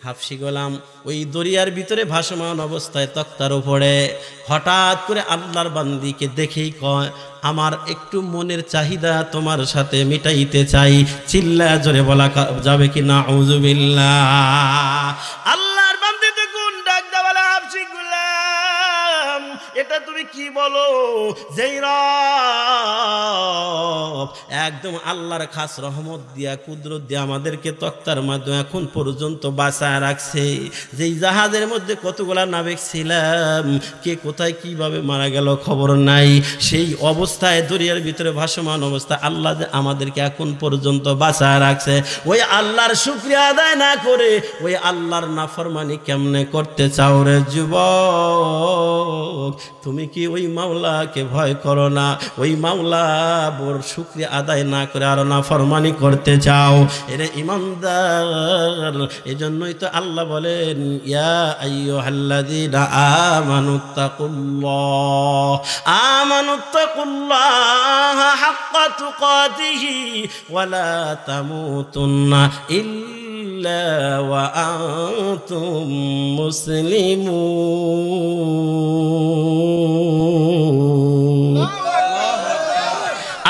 হাফসি গোলাম ওই দরিয়ার ভিতরে ভাসমান অবস্থায় তক্তার উপরে হঠাৎ করে আল্লাহর বান্দিকে দেখেই কয়, আমার একটু মনের চাহিদা তোমার সাথে মিটাইতে চাই। চিল্লা জোরে বলা যাবে কি নাউযুবিল্লাহ। আল্লাহর বান্দি দেখুন ডাক দেওয়ালা হাফসি গোলাম, এটা তুমি কি বলো? যেই রব একদম আল্লাহর খাস রহমত দিয়া কুদরত দিয়া আমাদেরকে তক্তার মাধ্যমে এখন পর্যন্ত বাঁচায় রাখছে, যেই জাহাজের মধ্যে কতগুলা নাবিক ছিলাম, কে কোথায় কিভাবে মারা গেল খবর নাই, সেই অবস্থায় দরিয়ার ভিতরে ভাসমান অবস্থা আল্লাহ যে আমাদেরকে এখন পর্যন্ত বাঁচায় রাখছে, ওই আল্লাহর শুকরিয়া আদায় না করে ওই আল্লাহর নাফরমানি কেমনে করতে চাও রে যুবক? তুমি কি ওই মাওলাকে ভয় করো না? ওই মাওলা বড় শুকরিয়া আদায় না করে আর নাফরমানি করতে চাও? এরে ইমানদার, এজন্যই তো আল্লাহ বলেন, ইয়া আইয়ুহাল্লাযীনা আমানুত্তাকুল্লাহ হাক্কা তুকাতিহি ওয়া লা তামুতুন্না ইল্লা ওয়া আনতুম মুসলিমুন।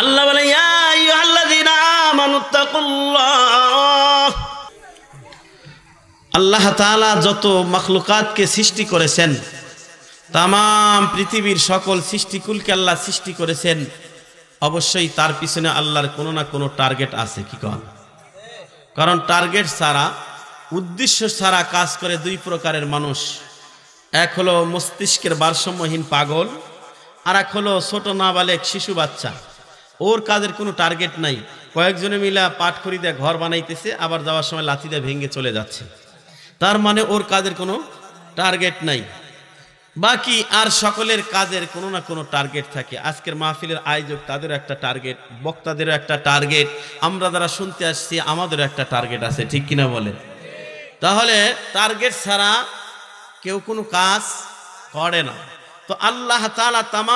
আল্লাহ বলে, ইয়া আইয়ুহাল্লাযীনা আমানুত্তাকুল্লাহ। আল্লাহ তাআলা যত মাখলুকাতকে সৃষ্টি করেছেন, তাম পৃথিবীর সকল সৃষ্টিকুলকে আল্লাহ সৃষ্টি করেছেন, অবশ্যই তার পিছনে আল্লাহর কোনো না কোনো টার্গেট আছে। কি কন? কারণ টার্গেট ছাড়া, উদ্দেশ্য ছাড়া কাজ করে দুই প্রকারের মানুষ। এক হলো মস্তিষ্কের ভারসাম্যহীন পাগল, আর এক হলো ছোট নাবালেক শিশু বাচ্চা। ওর কাজের কোনো টার্গেট নাই, কয়েকজনে মিলা পাট খড়ি দিয়ে ঘর বানাইতেছে, আবার যাওয়ার সময় লাথি দিয়ে ভেঙে চলে যাচ্ছে। তার মানে ওর কাজের কোনো টার্গেট নাই। বাকি আর সকলের কাজের কোনো না কোনো টার্গেট থাকে। আজকের মাহফিলের আয়োজক, তাদেরও একটা টার্গেট, বক্তাদেরও একটা টার্গেট, আমরা যারা শুনতে আসছি আমাদেরও একটা টার্গেট আছে। ঠিক কিনা বলে? তাহলে টার্গেট ছাড়া কেউ কোনো কাজ করে না। তো আল্লাহ তাআলা তাম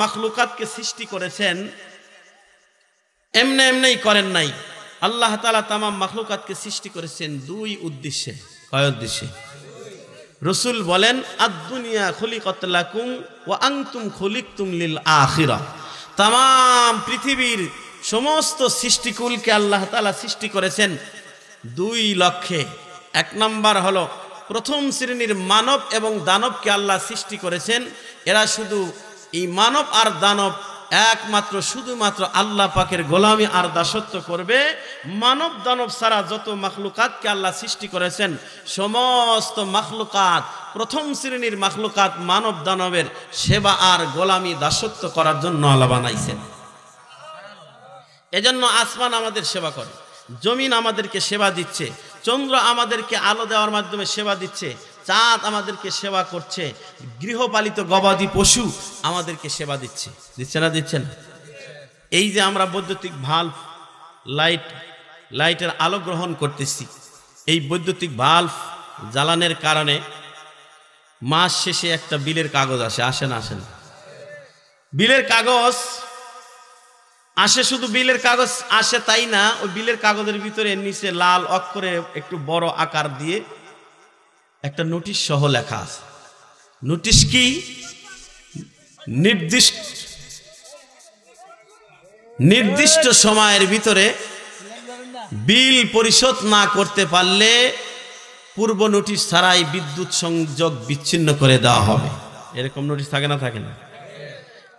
মাখলুকাতকে সৃষ্টি করেছেন, এমনি এমনিই করেন নাই। আল্লাহ তাআলা তাম মাখলুকাতকে সৃষ্টি করেছেন দুই উদ্দেশ্যে। কয় উদ্দেশ্যে? রসুল বলেন, আদ-দুনিয়া খুলিকাত লাকুম ওয়া আনতুম খুলিকতুম লিল আখিরাহ। তাম পৃথিবীর সমস্ত সৃষ্টিকুলকে আল্লাহ তাআলা সৃষ্টি করেছেন দুই লক্ষ্যে। এক নাম্বার হলো প্রথম শ্রেণীর মানব এবং দানবকে আল্লাহ সৃষ্টি করেছেন। এরা শুধু এই মানব আর দানব একমাত্র শুধুমাত্র আল্লাহ পাকের গোলামি আর দাসত্ব করবে। মানব দানব ছাড়া যত মাখলুকাতকে আল্লাহ সৃষ্টি করেছেন, সমস্ত মাখলুকাত, প্রথম শ্রেণীর মাখলুকাত মানব দানবের সেবা আর গোলামি দাসত্ব করার জন্য আল্লাহ বানাইছেন। এজন্য আসমান আমাদের সেবা করে, জমিন আমাদেরকে সেবা দিচ্ছে, চন্দ্র আমাদেরকে আলো দেওয়ার মাধ্যমে সেবা দিচ্ছে, চাঁদ আমাদেরকে সেবা করছে, গৃহপালিত গবাদি পশু আমাদেরকে সেবা দিচ্ছে। দিচ্ছে না? দিচ্ছেন? এই যে আমরা বৈদ্যুতিক ভাল্ব, লাইটের আলো গ্রহণ করতেছি, এই বৈদ্যুতিক ভাল্ব জ্বালানোর কারণে মাস শেষে একটা বিলের কাগজ আসে না? আসে না? বিলের কাগজ আসে, শুধু বিলের কাগজ আসে তাই না, ওই বিলের কাগজের ভিতরে নিচে লাল অক্ষরে একটু বড় আকার দিয়ে একটা নোটিশ সহ লেখা আছে। নোটিশ কি? নির্দিষ্ট সময়ের ভিতরে বিল পরিশোধ না করতে পারলে পূর্ব নোটিশ ছাড়াই বিদ্যুৎ সংযোগ বিচ্ছিন্ন করে দেওয়া হবে। এরকম নোটিশ থাকে না? থাকে না?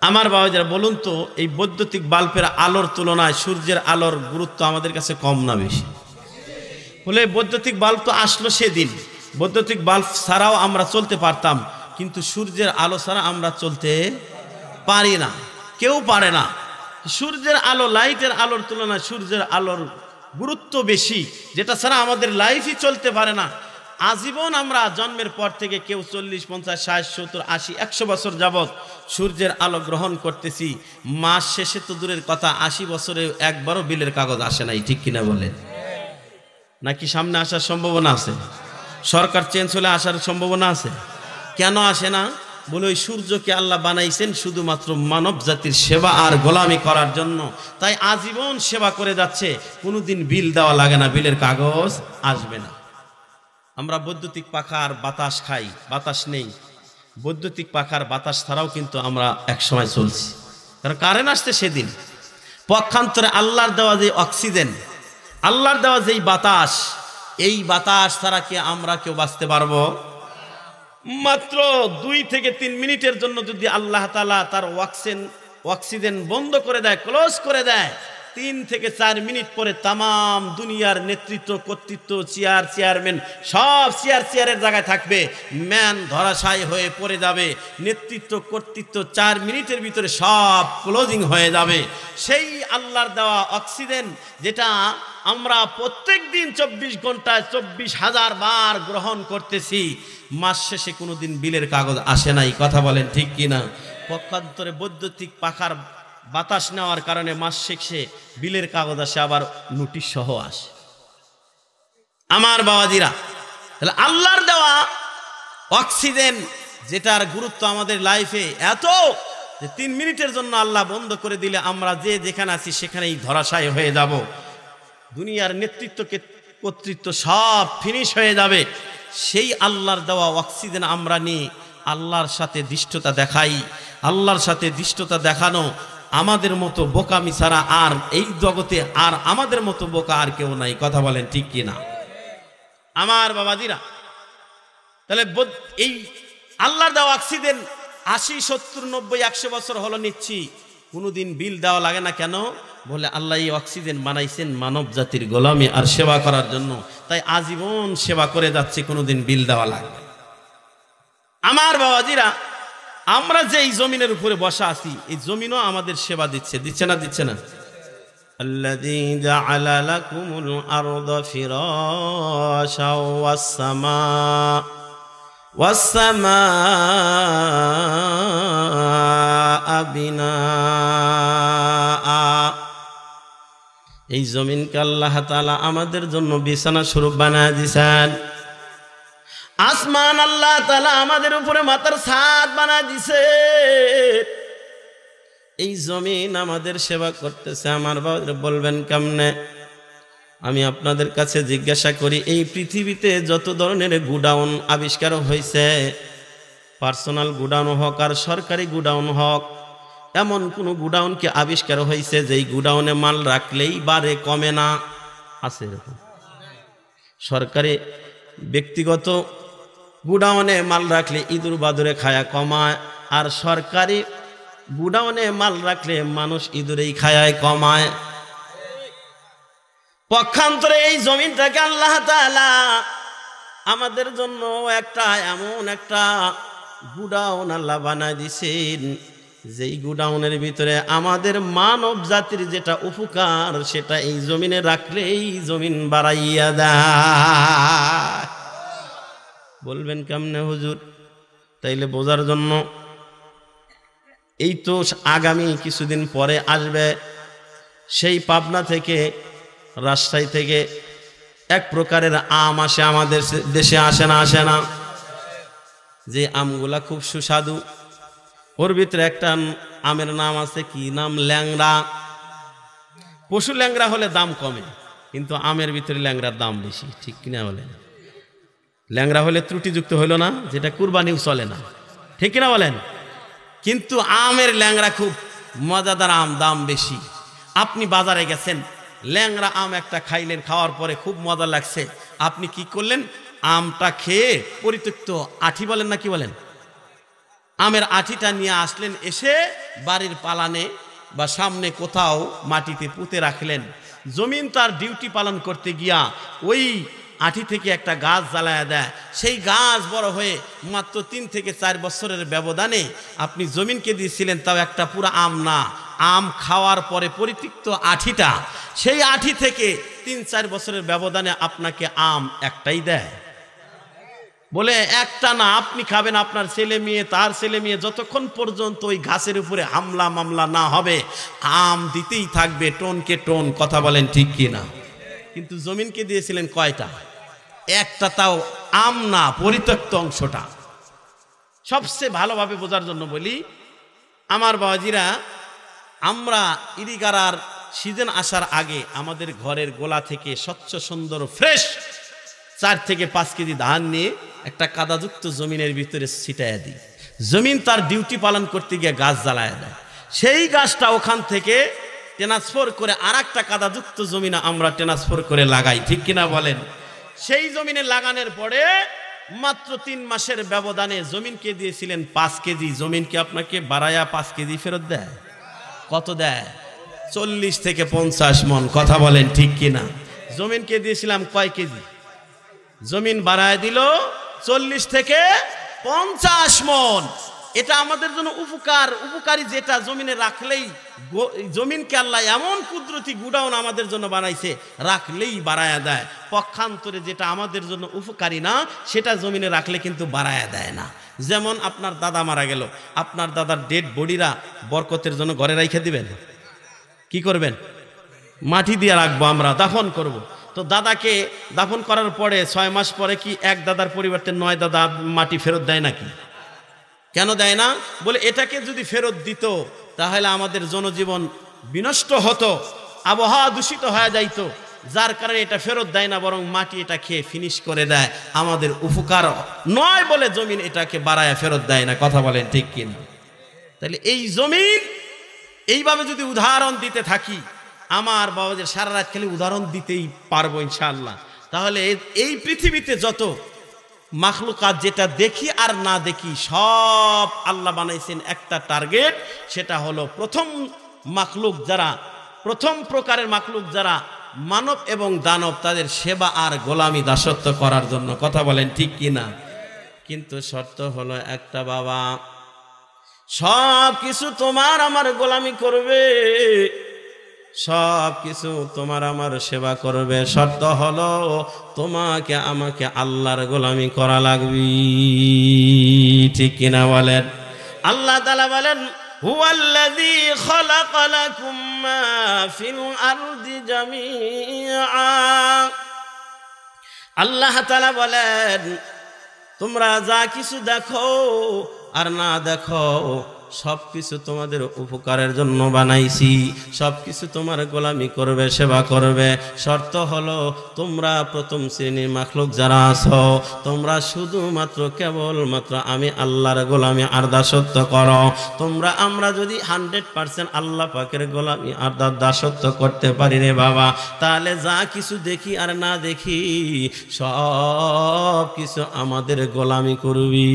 আমার বাবা যারা বলুন তো, এই বৈদ্যুতিক বাল্বের আলোর তুলনায় সূর্যের আলোর গুরুত্ব আমাদের কাছে কম না বেশি? বলে বৈদ্যুতিক বাল্ব তো আসলো সেদিন, বৈদ্যুতিক বাল্ব ছাড়াও আমরা চলতে পারতাম, কিন্তু সূর্যের আলো ছাড়া আমরা চলতে পারি না, কেউ পারে না। সূর্যের আলো, লাইটের আলোর তুলনায় সূর্যের আলোর গুরুত্ব বেশি, যেটা ছাড়া আমাদের লাইফই চলতে পারে না। আজীবন আমরা জন্মের পর থেকে কেউ 40, 50, 60, 70, 80, 100 বছর যাবৎ সূর্যের আলো গ্রহণ করতেছি। মাস শেষে তো দূরের কথা, 80 বছরে একবারও বিলের কাগজ আসে নাই। ঠিক কিনা বলেন? নাকি সামনে আসার সম্ভাবনা আছে? সরকার চেঞ্জ হলে আসার সম্ভাবনা আছে? কেন আসে না? বলে ওই সূর্যকে আল্লাহ বানাইছেন শুধুমাত্র মানব জাতির সেবা আর গোলামি করার জন্য, তাই আজীবন সেবা করে যাচ্ছে, কোনোদিন বিল দেওয়া লাগে না, বিলের কাগজ আসবে না। আমরা বৈদ্যুতিক পাখার বাতাস খাই, বাতাস নেই। বৈদ্যুতিক পাখার বাতাস ছাড়াও কিন্তু আমরা একসময় চলছি, কারণ কারেন্ট আসছে সেদিন। পক্ষান্তরে আল্লাহর দেওয়া যে অক্সিজেন, আল্লাহর দেওয়া যেই বাতাস, এই বাতাস ছাড়া কি আমরা কেউ বাঁচতে পারবো? মাত্র 2 থেকে 3 মিনিটের জন্য যদি আল্লাহ তাআলা তার অক্সিজেন বন্ধ করে দেয়, ক্লোজ করে দেয়, 3 থেকে 4 মিনিট পরে তামাম দুনিয়ার নেতৃত্ব, কর্তৃত্ব, চেয়ারম্যান সব চেয়ারের জায়গায় থাকবে, ম্যান ধরাশায়ী হয়ে পড়ে যাবে। নেতৃত্ব, কর্তৃত্ব 4 মিনিটের ভিতরে সব ক্লোজিং হয়ে যাবে। সেই আল্লাহর দেওয়া অক্সিজেন যেটা আমরা প্রত্যেক দিন 24 ঘন্টায় 24,000 বার গ্রহণ করতেছি, মাস শেষে কোনোদিন বিলের কাগজ আসে নাই। কথা বলেন ঠিক কিনা? পক্ষান্তরে বৈদ্যুতিক পাখার বাতাস নেওয়ার কারণে মাস শেষে বিলের কাগজ আসে, আবার নোটিশ সহ আসে। আমার বাবাজিরা, তাহলে আল্লাহর দেওয়া অক্সিজেন যেটার গুরুত্ব আমাদের লাইফে এত যে 3 মিনিটের জন্য আল্লাহ বন্ধ করে দিলে আমরা যে যেখানে আছি সেখানেই ধরাশায়ী হয়ে যাব। দুনিয়ার নেতৃত্ব, কর্তৃত্ব সব ফিনিশ হয়ে যাবে। সেই আল্লাহর দেওয়া অক্সিজেন আমরা নিয়ে আল্লাহর সাথে ধৃষ্টতা দেখাই। আল্লাহর সাথে ধৃষ্টতা দেখানো আমাদের মতো বোকামি ছাড়া আর এই জগতে আর আমাদের মতো বোকা আর কেউ নাই। কথা বলেন ঠিক কিনা? আমার বাবাজিরা, তাহলে এই আল্লাহর দেওয়া অক্সিজেন 80, 70, 90, 100 বছর হলো নিচ্ছি, কোনোদিন বিল দেওয়া লাগে না। কেন? বলে আল্লাহ এই অক্সিজেন বানাইছেন মানব জাতির গোলামি আর সেবা করার জন্য, তাই আজীবন সেবা করে যাচ্ছে, কোনোদিন বিল দেওয়া লাগবে। আমার বাবাজিরা, আমরা যে এই জমিনের উপরে বসা আছি, এই জমিনও আমাদের সেবা দিচ্ছে, দিচ্ছে না? দিচ্ছে না? আল্লাযী জাআলা লাকুমুল আরদা ফিরাশাও ওয়াস সামাআ বিনাআ। এই জমিনকে আল্লাহ তাআলা আমাদের জন্য বিছানা স্বরূপ বানায় দিয়েছেন। আসমান আল্লাহ তাআলা আমাদের উপরে মাথার ছাদ বানায় দিছে। এই জমিন আমাদের সেবা করতেছে। আমার বাবা বলবেন কেমনে? আমি আপনাদের কাছে জিজ্ঞাসা করি, এই পৃথিবীতে যত ধরনের গুডাউন আবিষ্কার হয়েছে, পার্সোনাল গুডাউন হোক আর সরকারি গুডাউন হোক, এমন কোন গুডাউন কি আবিষ্কার হয়েছে যেই গুডাউনে মাল রাখলেই বাড়ে, কমে না? আছে এরকম? সরকারি ব্যক্তিগত গুডাউনে মাল রাখলে ইঁদুর বাদুরে খায়া কমায়, আর সরকারি গুডাউনে মাল রাখলে মানুষ ইঁদুরেই খায়ায় কমায়। পক্ষান্তরে এই জমিনটাকে আল্লাহ তাআলা আমাদের জন্য একটা এমন একটা গুডাউন আল্লাহ বানায় দিছেন, যেই গুডাউনের ভিতরে আমাদের মানব জাতির যেটা উপকার সেটা এই জমিনে রাখলেই জমিন বাড়াইয়া দেয়। বলবেন কেমনে হুজুর? তাইলে বোঝার জন্য, এই তো আগামী কিছুদিন পরে আসবে, সেই পাবনা থেকে, রাজশাহী থেকে এক প্রকারের আম আসে আমাদের দেশে, আসে না? আসে না? যে আমগুলা খুব সুস্বাদু, ওর ভিতরে একটা আমের নাম আছে, কি নাম? ল্যাংড়া। পশু ল্যাংড়া হলে দাম কমে, কিন্তু আমের ভিতরে ল্যাংড়ার দাম বেশি। ঠিক কিনা বলেন? ল্যাংড়া হলে ত্রুটিযুক্ত হইল না, যেটা কুরবানিও চলে না। ঠিক কিনা বলেন? কিন্তু আমের ল্যাংড়া খুব মজাদার আম, দাম বেশি। আপনি বাজারে গেছেন, ল্যাংড়া আম একটা খাইলেন, খাওয়ার পরে খুব মজা লাগছে, আপনি কি করলেন? আমটা খেয়ে পরিত্যক্ত আঠি বলেন না কি বলেন, আমের আঠিটা নিয়ে আসলেন, এসে বাড়ির পালানে বা সামনে কোথাও মাটিতে পুঁতে রাখলেন। জমিন তার ডিউটি পালন করতে গিয়া ওই আঠি থেকে একটা গাছ জ্বালায়া দেয়। সেই গাছ বড় হয়ে মাত্র 3 থেকে 4 বছরের ব্যবধানে আপনি জমিনকে দিয়েছিলেন, তাও একটা পুরো আম না। আম খাওয়ার পরে পরিত্যক্ত আঠিটা, সেই আঠি থেকে 3-4 বছরের ব্যবধানে আপনাকে আম একটাই দেয়। বলে একটা না, আপনি খাবেন, আপনার ছেলে মেয়ে, তার ছেলে মেয়ে, যতক্ষণ পর্যন্ত ওই গাছের উপরে হামলা মামলা না হবে আম দিতেই থাকবে, টোনকে টোন। কথা বলেন ঠিক কি না? কিন্তু জমিনকে দিয়েছিলেন কয়টা? একটা, তাও আম না, পরিত্যক্ত অংশটা। সবচেয়ে ভালোভাবে বোঝার জন্য বলি, আমার বাবাজিরা, আমরা ইরিগারার সিজন আসার আগে আমাদের ঘরের গোলা থেকে স্বচ্ছ সুন্দর ফ্রেশ 4 থেকে 5 কেজি ধান নিয়ে একটা কাদাযুক্ত জমিনের ভিতরে ছিটাইয়া দিই। জমিন তার ডিউটি পালন করতে গিয়ে গাছ জ্বালায় দেয়। সেই গাছটা ওখান থেকে ট্রান্সফার করে আর একটা কাদাযুক্ত জমিনে আমরা ট্রান্সফার করে লাগাই, ঠিক কিনা বলেন? সেই জমিনে লাগানোর পরে মাত্র 3 মাসের ব্যবধানে জমিনকে দিয়েছিলেন 5 কেজি, জমিনকে আপনাকে বাড়ায়া 5 কেজি ফেরত দেয়। কত দেয়? 40 থেকে 50 মন। কথা বলেন ঠিক কিনা? জমিনকে দিয়েছিলাম কয় কেজি, জমিন বাড়ায় দিল 40 থেকে 50 মন। এটা আমাদের জন্য উপকারী, যেটা জমিনে রাখলেই জমিনকে আল্লাহ এমন কুদরতি গুডাউন আমাদের জন্য বানাইছে, রাখলেই বাড়ায়া দেয়। পক্ষান্তরে যেটা আমাদের জন্য উপকারী না, সেটা জমিনে রাখলে কিন্তু বাড়ায়া দেয় না। যেমন আপনার দাদা মারা গেল, আপনার দাদার ডেড বডিরা বরকতের জন্য ঘরে রাইখে দিবেন, কি করবেন? মাটি দিয়ে রাখবো, আমরা দাফন করব। তো দাদাকে দাফন করার পরে 6 মাস পরে কি এক দাদার পরিবর্তে 9 দাদা মাটি ফেরত দেয় নাকি? কেন দেয় না? বলে এটাকে যদি ফেরত দিত তাহলে আমাদের জনজীবন বিনষ্ট হতো, আবহাওয়া দূষিত হয়ে যাইতো, যার কারণে এটা ফেরত দেয় না, বরং মাটি এটা খেয়ে ফিনিশ করে দেয়। আমাদের উপকার নয় বলে জমিন এটাকে বাড়ায় ফেরত দেয় না। কথা বলেন ঠিক কিনা? তাহলে এই জমিন এইভাবে যদি উদাহরণ দিতে থাকি, আমার বাবাদের সারা রাত খালি উদাহরণ দিতেই পারবো ইনশাআল্লাহ। তাহলে এই পৃথিবীতে যত মাখলুকাত, যেটা দেখি আর না দেখি, সব আল্লাহ বানাইছেন একটা টার্গেট, সেটা হলো প্রথম প্রকারের মাখলুক যারা মানব এবং দানব, তাদের সেবা আর গোলামি দাসত্ব করার জন্য। কথা বলেন ঠিক কিনা? কিন্তু শর্ত হলো একটা, বাবা সব কিছু তোমার আমার গোলামি করবে, সব কিছু তোমার আমার সেবা করবে। শর্ত হলো তোমাকে আমাকে আল্লাহর গোলামি করা লাগবে, ঠিক কিনা বলেন? আল্লাহ তাআলা বলেন, হুয়াল্লাযী খালাকা লাকুম মা ফিল আরদি জামিআ। আল্লাহ তাআলা বলেন, তোমরা যা কিছু দেখো আর না দেখো, সব কিছু তোমাদের উপকারের জন্য বানাইছি, সব কিছু তোমার গোলামি করবে, সেবা করবে। শর্ত হলো তোমরা প্রথম শ্রেণীর মাখলুক যারা আছো, তোমরা শুধুমাত্র কেবলমাত্র আমি আল্লাহর গোলামি আর দাসত্ব করো। আমরা যদি 100% আল্লাহ পাকের গোলামি আর দাসত্ব করতে পারি রে বাবা, তাহলে যা কিছু দেখি আর না দেখি সব কিছু আমাদের গোলামি করবি।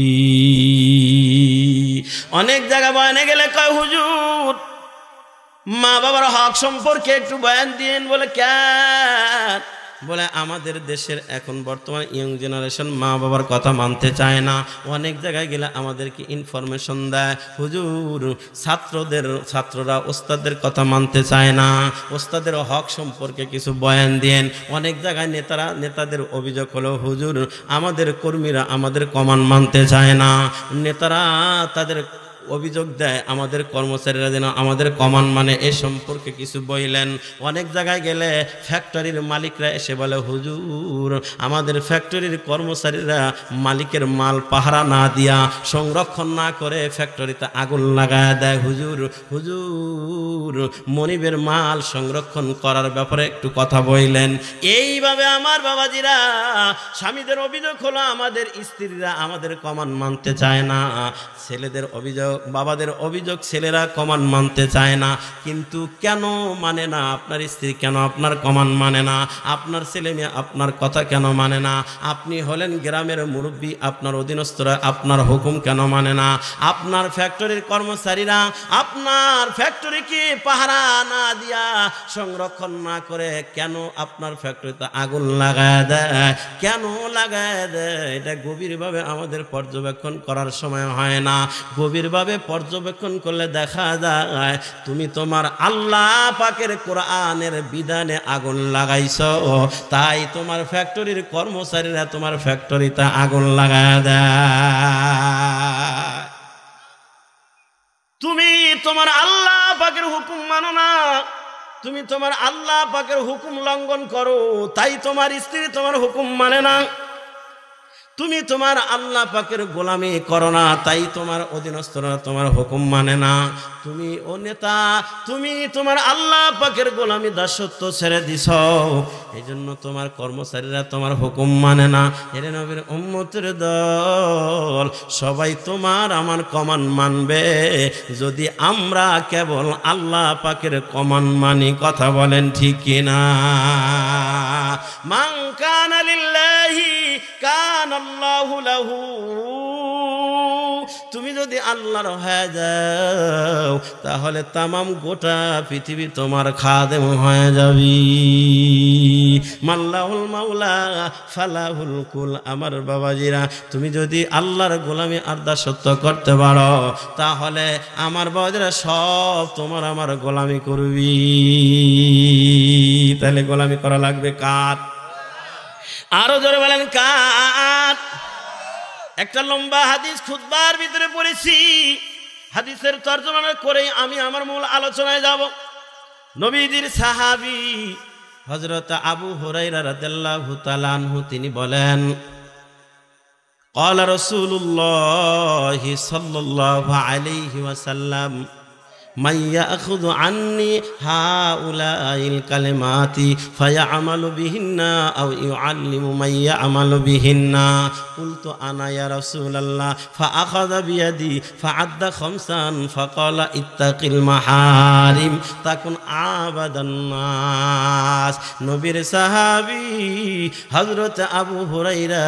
অনেক জায়গা বয়ানে গেলে কয়, হুজুর মা বাবার হক সম্পর্কে একটু বয়ান দিন। বলে কেন? বলে আমাদের দেশের এখন বর্তমান ইয়ং জেনারেশন মা বাবার কথা মানতে চায় না। অনেক জায়গায় গেলে আমাদেরকে ইনফরমেশন দেয়, হুজুর ছাত্ররা ওস্তাদের কথা মানতে চায় না, ওস্তাদের হক সম্পর্কে কিছু বয়ান দেন। অনেক জায়গায় নেতাদের অভিযোগ হলো, হুজুর আমাদের কর্মীরা আমাদের কমান্ড মানতে চায় না। নেতারা তাদের অভিযোগ দেয়, আমাদের কর্মচারীরা যেন আমাদের কমান্ড মানে, এ সম্পর্কে কিছু বললেন। অনেক জায়গায় গেলে ফ্যাক্টরির মালিকরা এসে বলে, হুজুর আমাদের ফ্যাক্টরির কর্মচারীরা মালিকের মাল পাহারা না দিয়া, সংরক্ষণ না করে ফ্যাক্টরিতে আগুন লাগায় দেয়। হুজুর মনিবের মাল সংরক্ষণ করার ব্যাপারে একটু কথা বললেন। এইভাবে আমার বাবাজিরা, স্বামীদের অভিযোগ হলো আমাদের স্ত্রীরা আমাদের কমান্ড মানতে চায় না, ছেলেদের অভিযোগ, বাবাদের অভিযোগ ছেলেরা কমান্ড মানতে চায় না। কিন্তু কেন মানে না? আপনার স্ত্রী কেন আপনার কমান্ড মানে না? আপনার ছেলে মেয়ে আপনার কথা কেন মানে না? আপনি হলেন গ্রামের মুরব্বী, আপনার অধীনস্থরা আপনার হুকুম কেন মানে না? আপনার ফ্যাক্টরির কর্মচারীরা আপনার ফ্যাক্টরিকে পাহারা না দিয়া, সংরক্ষণ না করে কেন আপনার ফ্যাক্টরিতে আগুন লাগায় দেয়? কেন লাগায় দেয়? এটা গভীরভাবে আমাদের পর্যবেক্ষণ করার সময় হয় না। গভীরভাবে পর্যবেক্ষণ করলে দেখা যায় তুমি তোমার আল্লাহ পাকের কোরআনের বিধানে আগুন লাগাইছো, তাই তোমার ফ্যাক্টরির কর্মচারীরা তোমার ফ্যাক্টরিতে আগুন লাগায় দেয়। তুমি তোমার আল্লাহ পাকের হুকুম মানো না, তুমি তোমার আল্লাহ পাকের হুকুম লঙ্ঘন করো, তাই তোমার স্ত্রী তোমার হুকুম মানে না। তুমি তোমার আল্লাহ পাকের গোলামি করো না, তাই তোমার অধীনস্থরা তোমার হুকুম মানে না। তুমি ও নেতা, তুমি তোমার আল্লাহ পাকের গোলামি দাসত্ব ছেড়ে দিছ, এই জন্য তোমার কর্মচারীরা তোমার হুকুম মানে না। এর নবীর উম্মতের দল, সবাই তোমার আমার কমান মানবে যদি আমরা কেবল আল্লাহ পাকের কমান মানি। কথা বলেন ঠিক কিনা? মান কানা লিল্লাহি কানাল্লাহু লাহু। তুমি যদি আল্লাহর হয়ে যাও তাহলে তামাম গোটা পৃথিবী তোমার খাদেম হয়ে যাবি। মাল্লাহুল মাওলা ফালাহুল কুল। আমার বাবাজিরা, তুমি যদি আল্লাহর গোলামি আর দাসত্ব করতে পারো তাহলে আমার বাবাজিরা সব তোমার আমার গোলামি করবি। তাহলে গোলামি করা লাগবে কার? আরো জোরে বলেন কার? একটা লম্বা হাদিস খুতবার ভিতরে পড়েছি, হাদিসের তর্জমা করে আমি আমার মূল আলোচনায় যাব। নবীজির সাহাবী হযরত আবু হুরায়রা রাদিয়াল্লাহু তাআলা আনহু তিনি বলেন, ক্বালা রাসূলুল্লাহ সাল্লাল্লাহু আলাইহি ওয়াসাল্লাম, মান ইয়াখুযু আন্নী হাউলাইল কালিমাতি ফায়ামালু বিহিন্না আও ইউআল্লিমু মান ইয়ামালু বিহিন্না। কুলতু আনা ইয়া রাসূলুল্লাহ, ফাআখাযা বিয়াদি ফাআদ্দা খামসান ফাকালা ইত্তাকিল মাহারিম তাকুন আবাদান নাস। নবীর সাহাবী হযরত আবু হুরায়রা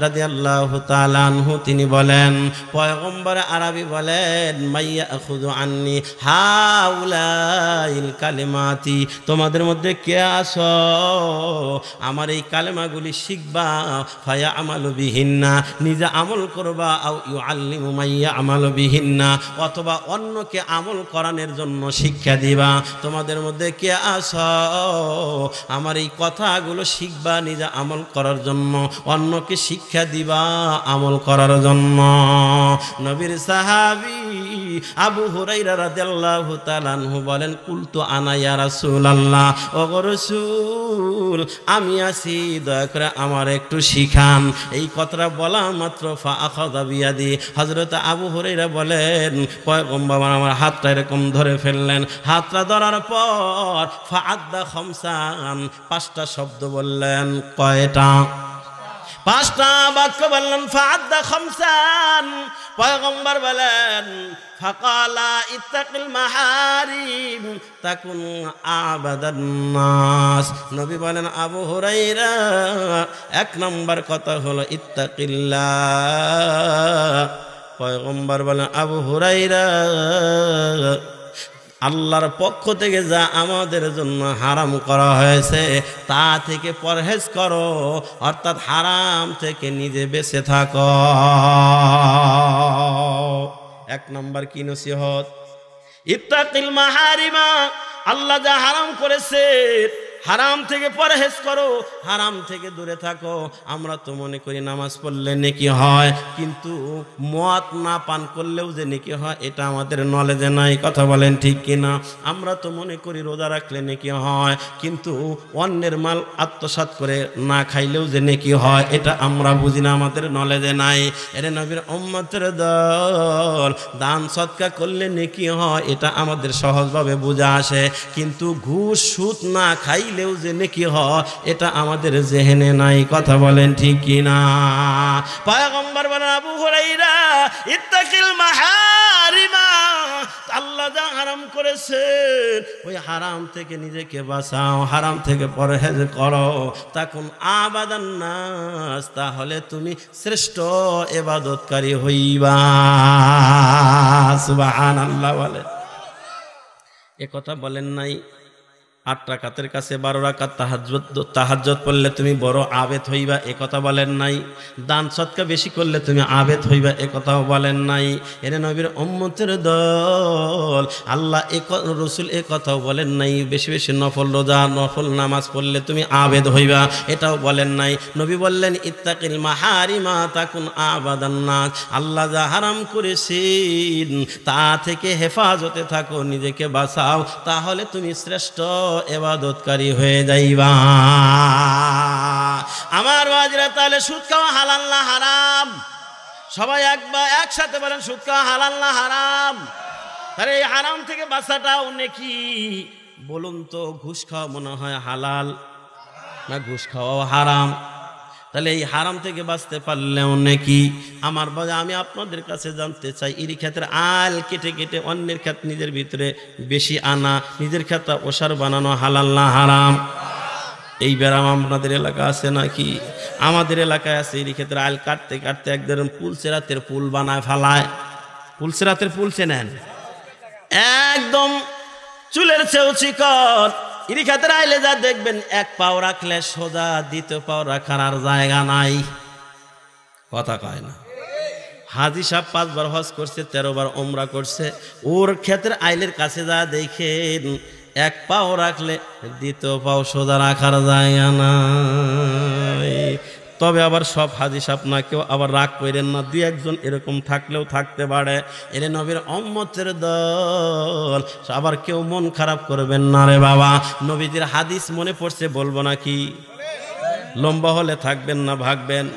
রাদিয়াল্লাহু তাআলা আনহু তিনি বলেন, পয়গম্বর আরবি বলেন, মান ইয়াখুযু আন্নী হাউলাইল কালিমাতি, তোমাদের মধ্যে কে আছো আমার এই কালেমাগুলি শিখবা, ফায়া আমালু বিহিন্না, নিজে আমল করবা, আও ইউআল্লিমু মান ইয়ামালু বিহিন্না, অথবা অন্যকে আমল করানোর জন্য শিক্ষা দিবা। তোমাদের মধ্যে কে আছো আমার এই কথাগুলো শিখবা, নিজে আমল করার জন্য, অন্যকে শিক্ষা দিবা আমল করার জন্য। নবীর সাহাবী আবু হুরায়রা রাদিয়াল্লাহু তাআলা আনহু বলেন, কুলতু আনা ইয়া রাসূলুল্লাহ, ও গো রাসূল আমি আছি, দয়া করে আমার একটু শিখান। এই কথাটা বলা মাত্র ফাআখাযা বিয়াদি, হযরত আবু হুরায়রা বলেন পয়গম্বর আমার হাতটা এরকম ধরে ফেললেন, হাতটা ধরার পর ফাআদ্দা খামসান, পাঁচটা শব্দ বললেন। কয়টা? পাঁচটা বাক্য বললেন। ফাআদ্দা খামসান, পয়গম্বর বলেন ফাকালা ইত্তাকিল মাহারিম তাকুন আবাদান নাস। নবী বলেন আবু হুরায়রা এক নম্বর কথা হলো ইত্তাকিল্লাহ। পয়গম্বর বলেন আবু হুরায়রা আল্লাহর পক্ষ থেকে যা আমাদের জন্য হারাম করা হয়েছে তা থেকে পরহেজ করো, অর্থাৎ হারাম থেকে নিজে বেঁচে থাকো। এক নম্বর কি নসিহত? ইত্তাকিল মাহারিমা, আল্লাহ যা হারাম করেছে হারাম থেকে পরহেজ করো, হারাম থেকে দূরে থাকো। আমরা তো মনে করি নামাজ পড়লে নেকি হয়, কিন্তু মদ না পান করলেও যে নেকি হয় এটা আমাদের নলেজে নাই। কথা বলেন ঠিক কিনা? আমরা তো মনে করি রোজা রাখলে নেকি হয়, কিন্তু অন্যের মাল আত্মসাৎ করে না খাইলেও যে নেকি হয় এটা আমরা বুঝি না, আমাদের নলেজে নাই। এরে নবীর উম্মতের দল, দান সদকা করলে নেকি হয় এটা আমাদের সহজভাবে বোঝা আসে, কিন্তু ঘুষ সুদ না খাইলেও যে নেকি হয় এটা আমাদের জেহেনে নাই। কথা বলেন ঠিক কিনা? পয়গম্বর বলেন আবু হুরায়রা ইত্তাকিল মাহারিমা, আল্লাহ যা হারাম করেছেন ওই হারাম থেকে নিজেকে বাঁচাও, হারাম থেকে পরহেজ করো। তাকুন আবাদান নাস, তাহলে তুমি শ্রেষ্ঠ ইবাদতকারী হইবা। সুবহানাল্লাহ বলেন। এ কথা বলেন নাই 8 রাকাতের কাছে 12 রাকাত তাহাজ্জুদ পড়লে তুমি বড় আবেদ হইবা, এ কথা বলেন নাই। দান সদকা বেশি করলে তুমি আবেদ হইবা, এ কথাও বলেন নাই। এরে নবীর উম্মতের দল, আল্লাহ রাসূল এ কথাও বলেন নাই বেশি বেশি নফল রোজা নফল নামাজ পড়লে তুমি আবেদ হইবা, এটাও বলেন নাই। নবী বললেন ইত্তাকিল মাহারিমা তাকুন আবাদান নাস, আল্লাহ যা হারাম করেছেন তা থেকে হেফাজতে থাকো, নিজেকে বাঁচাও, তাহলে তুমি শ্রেষ্ঠ ইবাদতকারী হয়ে যাইবা। আমার বাজিরা, তাহলে সুদ খাওয়া হালাল না হারাম? সবাই একসাথে বলেন, সুদ খাওয়া হালাল না হারাম? তাহলে এই হারাম থেকে বাঁচাটাও নেকি? বলুন তো, ঘুষ খাওয়া মনে হয় হালাল না ঘুষ খাওয়াও হারাম? তাহলে এই হারাম থেকে বাঁচতে পারলেও নাকি? আমার বাবা, আমি আপনাদের কাছে জানতে চাই, এরই ক্ষেত্রে আল কেটে কেটে অন্যের ক্ষেত নিজের ভিতরে বেশি আনা, নিজের ক্ষেত্রে ওষার বানানো হালাল না হারাম? এই ব্যারাম আপনাদের এলাকা আছে নাকি? আমাদের এলাকায় আছে। এরই ক্ষেত্রে আল কাটতে কাটতে একদম পুলসেরাতের পুল বানায় ফেলায়। পুলসেরাতের পুল চেনেন? একদম চুলের চেয়েও চিকন। এরই ক্ষেত্রে আইলে যা দেখবেন, এক পাও রাখলে সোজা, দ্বিতীয় পাও রাখার আর জায়গা নাই। কথা কয় না? হাজি সাহেব 5 বার হজ করছে, 13 বার ওমরা করছে। ওর ক্ষেত্রে আইলের কাছে যা দেখেন, এক পাও রাখলে দ্বিতীয় পাও সোজা রাখার জায়গা নাই। তবে আবার সব হাজি সাহেব না, কেউ আবার রাগ করেন না, 2-1 জন এরকম থাকলেও থাকতে পারে। এরে নবীর উম্মতের দল, আবার কেউ মন খারাপ করবেন না রে বাবা। নবীজির হাদিস মনে পড়ছে, বলবো নাকি? লম্বা হলে থাকবেন না ভাগবেন?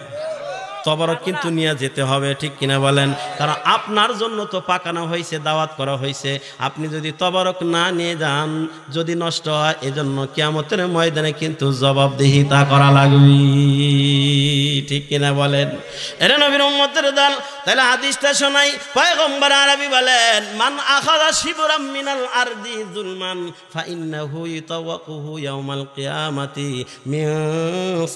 তবরক কিন্তু নিয়ে যেতে হবে, ঠিক কিনা বলেন? কারণ আপনার জন্য তো পাকানো হয়েছে, দাওয়াত করা হয়েছে। আপনি যদি তবরক না নিয়ে যান, যদি নষ্ট হয়, এজন্য কিয়ামতের ময়দানে কিন্তু জবাবদিহিতা করা লাগবে, ঠিক কিনা বলেন? এরা নবীর উম্মতের দল। তাহলে হাদিসটা শোনাই। পয়গম্বর আরবি বলেন, মান আখাযা শিবরাম মিনাল আরদি যুলমান ফাইন্নাহু ইতাওয়াকুহু ইয়াউমাল কিয়ামাতি মিন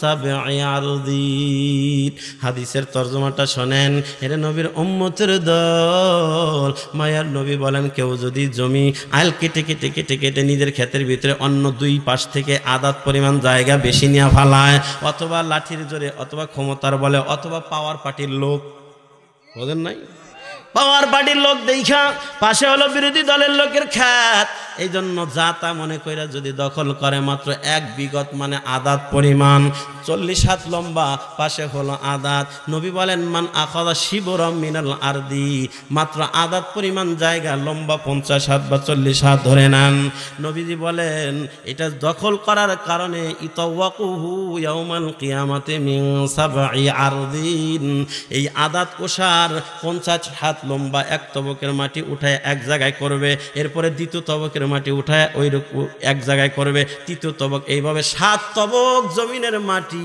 7 আরদিন। হাদিসের তরজমাটা শোনেন। এরা নবীর উম্মতের দল। মায়ার নবী বলেন, কেউ যদি জমি আইল কেটে কেটে কেটে কেটে নিজের ক্ষেতের ভিতরে অন্য 2 পাশ থেকে আদাত পরিমাণ জায়গা বেশি নিয়ে ফেলায়, অথবা লাঠির জোরে, অথবা ক্ষমতার বলে, অথবা পাওয়ার পার্টির লোক, বোঝেন নাই? পাওয়ার পার্টির লোক দেখা পাশে হলো বিরোধী দলের লোকের খ্যাত, এই জন্য যা তা মনে কইরা যদি দখল করে, মাত্র 1 বিঘত মানে আদাত পরিমাণ, 40 হাত লম্বা, পাশে হলো আদাত। নবী বলেন, মান আখাযা শিবরাম মিনাল আরদি, মাত্র আদাত পরিমাণ জায়গা, লম্বা 50 হাত বা 40 হাত ধরে নেন। নবীজি বলেন, এটা দখল করার কারণে ইতাওয়াকুহু ইয়াউমাল কিয়ামাতি মিন 7 আরদিন, এই আদাত কোষার 50 হাত লম্বা এক তবকের মাটি উঠায় এক জায়গায় করবে, এরপরে দ্বিতীয় তবকের মাটি উঠায় ওই এক জায়গায় করবে, তৃতীয় তবক, এইভাবে 7 তবক জমিনের মাটি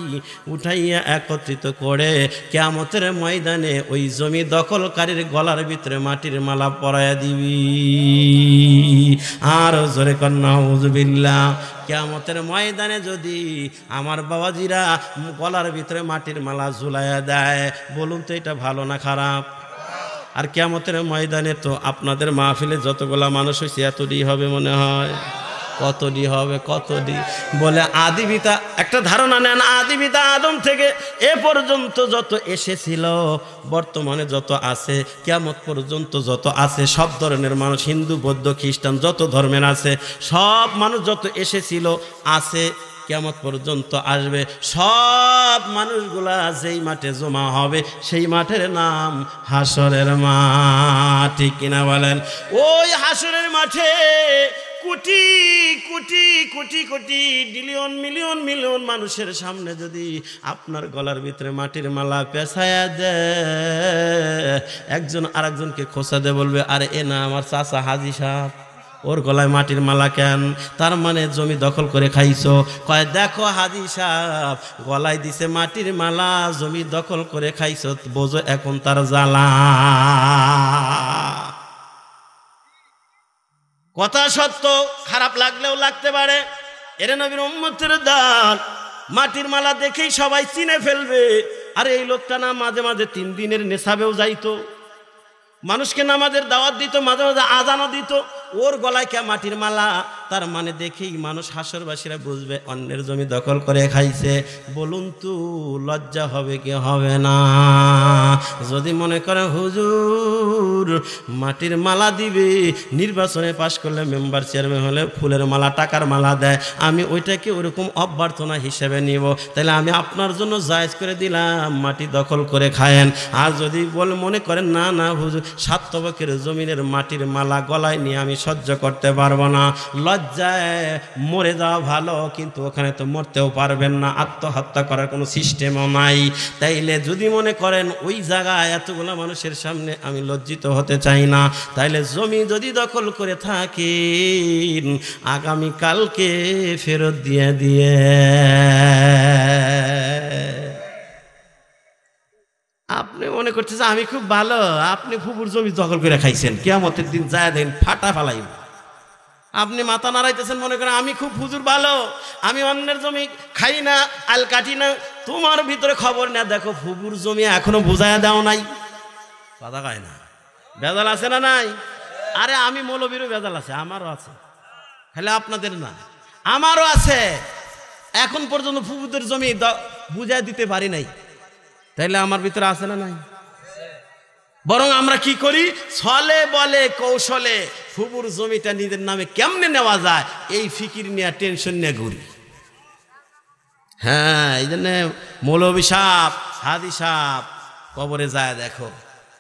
উঠাইয়া একত্রিত করে কিয়ামতের ময়দানে ওই জমি দখলকারীর গলার ভিতরে মাটির মালা পরাইয়া দিবি। আর জোরে কর নাউযুবিল্লাহ। কিয়ামতের ময়দানে যদি আমার বাবাজিরা গলার ভিতরে মাটির মালা ঝুলাইয়া দেয়, বলুন তো এটা ভালো না খারাপ? আর কিয়ামতের ময়দানে তো আপনাদের মাহফিলে যতগুলা মানুষ হয়েছে, এতটি হবে মনে হয়? কতটি হবে? কতটি? বলে আদিবিতা, একটা ধারণা নেন, আদিবিতা আদম থেকে এ পর্যন্ত যত এসেছিল, বর্তমানে যত আছে, কিয়ামত পর্যন্ত যত আছে, সব ধরনের মানুষ, হিন্দু বৌদ্ধ খ্রিস্টান যত ধর্মের আছে, সব মানুষ যত এসেছিল, আছে, কিয়ামত পর্যন্ত আসবে, সব মানুষগুলা যেই মাঠে জমা হবে, সেই মাঠের নাম হাসরের মাঠ, ঠিক কিনা বলেন? ওই হাসরের মাঠে crore crore crore crore billion million million মানুষের সামনে যদি আপনার গলার ভিতরে মাটির মালা পেঁচায়া দেয়, একজন আরেকজনকে খোঁচা দিয়ে বলবে, আরে এ না আমার চাচা হাজি সাহেব, ওর গলায় মাটির মালা কেন? তার মানে জমি দখল করে খাইছো। কয়, দেখো হাজি সাহেব, গলায় দিছে মাটির মালা, জমি দখল করে খাইছো, বোঝো এখন তার জ্বালা। কথা সত্য, খারাপ লাগলেও লাগতে পারে। এর নবীর উম্মতের দল, মাটির মালা দেখেই সবাই চিনে ফেলবে, আরে এই লোকটা না মাঝে মাঝে 3 দিনের নেশাবেও যাইতো, মানুষকে নামাজের দাওয়াত দিত, মাঝে মাঝে আজানও দিত, ওর গলায় কে মাটির মালা? তার মানে দেখেই মানুষ, হাসরবাসীরা বুঝবে অন্যের জমি দখল করে খাইছে। বলুন তো লজ্জা হবে কি হবে না? যদি মনে করেন হুজুর মাটির মালা দিবে, নির্বাচনে পাশ করলে মেম্বার চেয়ারম্যান হলে ফুলের মালা টাকার মালা দেয়, আমি ওইটাকে ওরকম অভ্যর্থনা হিসেবে নিব, তাহলে আমি আপনার জন্য জায়েজ করে দিলাম মাটি দখল করে খায়েন। আর যদি মনে করেন না না হুজুর 7 তবকের জমিনের মাটির মালা গলায় নিয়ে আমি সহ্য করতে পারবো না, লজ্জায় মরে যাওয়া ভালো, কিন্তু ওখানে তো মরতেও পারবেন না, আত্মহত্যা করার কোনো সিস্টেমও নাই, তাইলে যদি মনে করেন ওই জায়গায় এতগুলো মানুষের সামনে আমি লজ্জিত হতে চাই না, তাইলে জমি যদি দখল করে থাকেন আগামীকালকে ফেরত দিয়ে আপনি মনে করতেছেন আমি খুব ভালো, আপনি ফুপুর জমি দখল করে খাইছেন, কিয়ামতের দিন যায় দেন ফাটা ফালাইব। আপনি মাথা নাড়াইতেছেন, মনে করেন আমি খুব হুজুর ভালো, আমি অন্যের জমি খাই না, আল কাটি না, তোমার ভিতরে খবর না, দেখো ফুপুর জমি এখনো বুঝাইয়া দাও নাই, কথা কয় না, বেজাল আছে না নাই? আরে আমি মৌলবীরও বেজাল আছে, আমারও আছে, খালি আপনাদের না, আমারও আছে, এখন পর্যন্ত ফুপুদের জমি বুঝাই দিতে পারি নাই, তাইলে আমার ভিতরে আছে না নাই? বরং আমরা কি করি, ছলে বলে কৌশলে ফুপুর জমিটা নিজের নামে কেমনে নেওয়া যায় এই ফিকির নিয়ে টেনশন নিয়ে ঘুরি। হ্যাঁ, এই জন্য মৌলবী সাহেব হাদি সাহেব কবরে যায় দেখো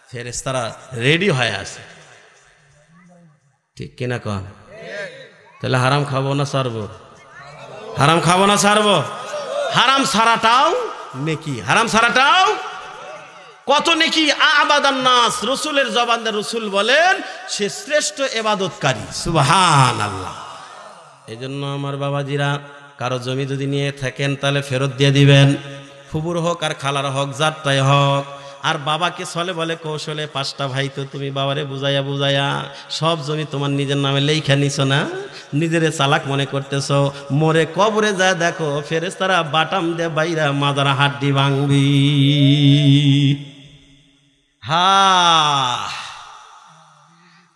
ফেরেশতারা রেডি হয়ে আছে, ঠিক কিনা কন? তাহলে হারাম খাবো না ছাড়বো? হারাম খাবো না ছাড়বো? হারাম ছাড়াটাও নেকি, হারাম ছাড়াটাও কত নেকি। আবাদান নাস, রসুলের জবান দিয়ে রসুল বলেন সে শ্রেষ্ঠ ইবাদতকারী, সুবহানাল্লাহ। এই জন্য আমার বাবাজিরা কারো জমি যদি নিয়ে থাকেন তাহলে ফেরত দিয়ে দিবেন, ফুবুর হোক আর খালার হোক যারটাই হোক। আর বাবাকে ছলে বলে কৌশলে 5টা ভাই তো তুমি বাবারে বুঝাইয়া বুঝাইয়া সব জমি তোমার নিজের নামে লেখা নিছো না, নিজেরে চালাক মনে করতেছ, মরে কবরে যায় দেখো ফেরেশতারা বাটাম দে বাইরা মাজার হাড্ডি ভাঙবি।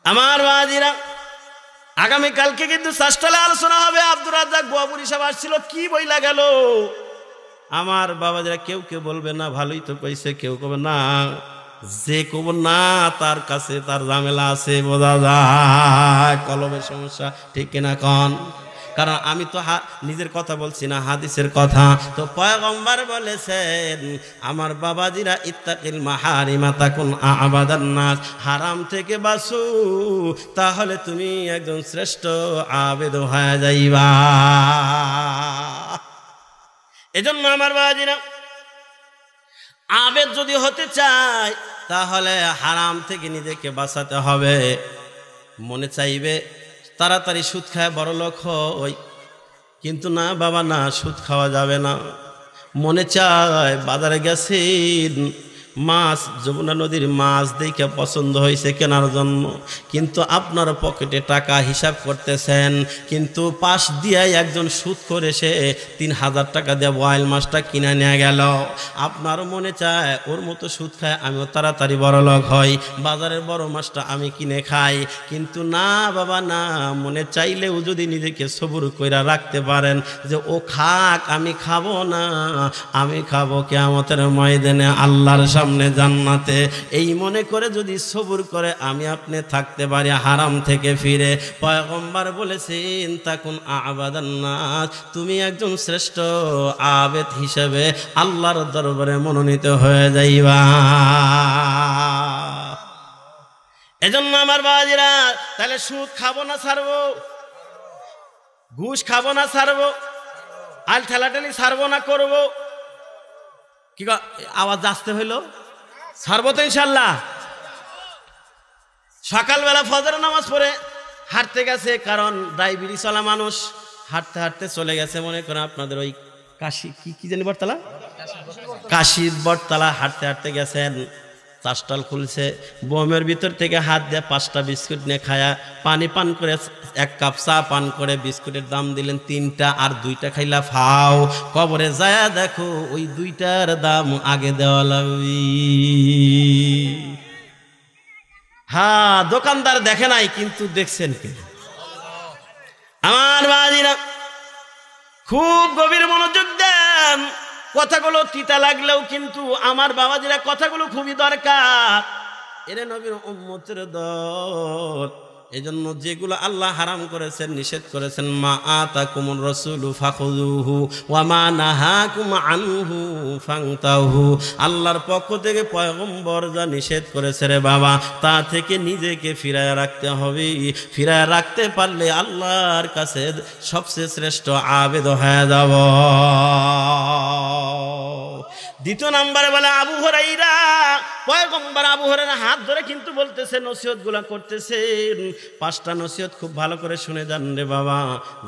আমার বাজিরা আগামীকালকে কিন্তু শাস্ত্রালে আলোচনা হবে। আব্দুর রাজ্জাক বুয়াপুরি সাহেব আসছিল, কি বইলা গেল আমার বাবাজিরা, কেউ কেউ বলবে না ভালোই তো কইছে, কেউ কবে না, যে কব না তার কাছে তার ঝামেলা আছে, বোঝা যায় কলমের সমস্যা, ঠিক কিনা কন? কারণ আমি তো নিজের কথা বলছি না, হাদিসের কথা। তো পয়গম্বর বলেছেন আমার বাবাজিরা ইত্তাকিল মাহারিমা তাকুন আবাদান নাস, হারাম থেকে বাঁচো তাহলে তুমি একজন শ্রেষ্ঠ আবেদ হয়ে যাইবা। এজন্য আমার বাবাজিরা আবেদ যদি হতে চায় তাহলে হারাম থেকে নিজেকে বাঁচাতে হবে। মনে চাইবে তাড়াতাড়ি সুদ খায় বড় লোক হই, কিন্তু না বাবা না, সুদ খাওয়া যাবে না। মনে চায় বাজারে গেছেন মাছ, যমুনা নদীর মাছ দেখে পছন্দ হয়েছে কেনার জন্য, কিন্তু আপনার পকেটে টাকা হিসাব করতেছেন, কিন্তু পাশ দিয়ে একজন সুদ করে সে 3000 টাকা দিয়ে বয়েল মাছটা কিনে নিয়ে গেল। আপনার মনে চায় ওর মতো সুদ খায় আমিও তাড়াতাড়ি বড় লোক হই, বাজারের বড় মাছটা আমি কিনে খাই, কিন্তু না বাবা না, মনে চাইলেও যদি নিজেকে সবুর কইরা রাখতে পারেন যে ও খাক আমি খাবো না, আমি খাবো কিয়ামতের ময়দানে আল্লাহর সামনে জান্নাতে, এই মনে করে যদি সবুর করে আমি আপনি থাকতে পারি হারাম থেকে ফিরে, পয়গম্বর বলেছেন তাকুন আবাদান নাস, তুমি একজন শ্রেষ্ঠ আবেদ হিসেবে আল্লাহর দরবারে মনোনীত হয়ে যাইবা। এজন্য আমার বাবাজিরা তাহলে সুদ খাবো না ছাড়বো, ঘুষ খাবো না ছাড়বো, আল ঠেলাঠেলি ছাড়বো না করবো, কি আওয়াজ আসতে হইলো, ছাড়বো তো ইনশাল্লাহ। সকালবেলা ফজর নামাজ পড়ে হাঁটতে গেছে, কারণ ডায়াবেটিস চলা মানুষ, হাঁটতে হাঁটতে চলে গেছে মনে করেন আপনাদের ওই কাশি কি জানি বটতলা, কাশির বটতলা, হাঁটতে হাঁটতে গেছেন, চাষটাল খুলছে, বোমের ভিতর থেকে হাত দিয়ে 5টা বিস্কুট নিয়ে খায়া পানি পান করে 1 কাপ চা পান করে বিস্কুটের দাম দিলেন 3টা, আর 2টা খাইলা ফাও। কবরে যায় দেখো ওই 2টার দাম আগে দেওয়া লাগবে। হ্যাঁ, দোকানদার দেখে নাই কিন্তু দেখছেন কি? আমার বাজিরা খুব গভীর মনোযোগ দেন। কথাগুলো তিতা লাগলেও কিন্তু আমার বাবাজিরা কথাগুলো খুবই দরকার। এরে নবীর উম্মতের দল, এজন্য যেগুলো আল্লাহ হারাম করেছেন, নিষেধ করেছেন, মা আতাকুমুর রাসূলু ফাখুযুহু ওয়া মা নাহাকুম আনহু ফান্তাহু, আল্লাহর পক্ষ থেকে পয়গম্বর যা নিষেধ করেছে রে বাবা, তা থেকে নিজেকে ফিরায় রাখতে হবে। ফিরায় রাখতে পারলে আল্লাহর কাছে সবচেয়ে শ্রেষ্ঠ আবেদ হয়ে যাব। দ্বিতীয় নম্বরে বলে আবু হুরায়রা, পয়গম্বর আবু হুরায়রা হাত ধরে কিন্তু বলতেছে, নসিহতগুলো করতেছেন। 5টা নসিহত খুব ভালো করে শুনে যান রে বাবা।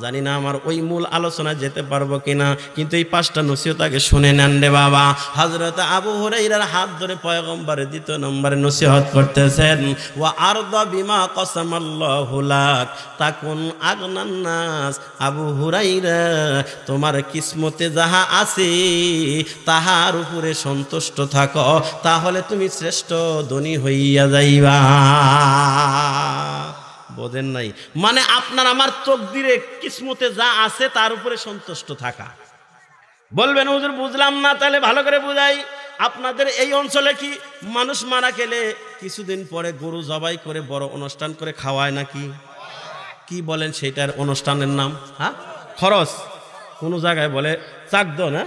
জানি না আমার ওই মূল আলোচনায় যেতে পারবো কিনা, কিন্তু এই 5টা নসিহত আগে শুনে নেন রে বাবা। হযরত আবু হুরায়রার হাত ধরে পয়গম্বরের দ্বিতীয় নম্বরে নসিহত করতেছেন, ওয়া আরদা বিমা কসামাল্লাহু লাক তাকুন আগনান নাস। আবু হুরায়রা, তোমার কিসমতে যাহা আছে তাহার উপরে সন্তুষ্ট থাকো, তাহলে তুমি শ্রেষ্ঠ ধনী হইয়া যাইবা। বোঝেন নাই? মানে আপনার আমার তকদিরে কিসমতে যা আছে তার উপরে সন্তুষ্ট থাকা। বলবেন হুজুর বুঝলাম না, তাহলে ভালো করে বুঝাই। আপনাদের এই অঞ্চলে কি মানুষ মারা গেলে কিছুদিন পরে গরু জবাই করে বড় অনুষ্ঠান করে খাওয়ায় নাকি? কি বলেন সেটার অনুষ্ঠানের নাম? হ্যাঁ, খরচ। কোনো জায়গায় বলে চাকদ, না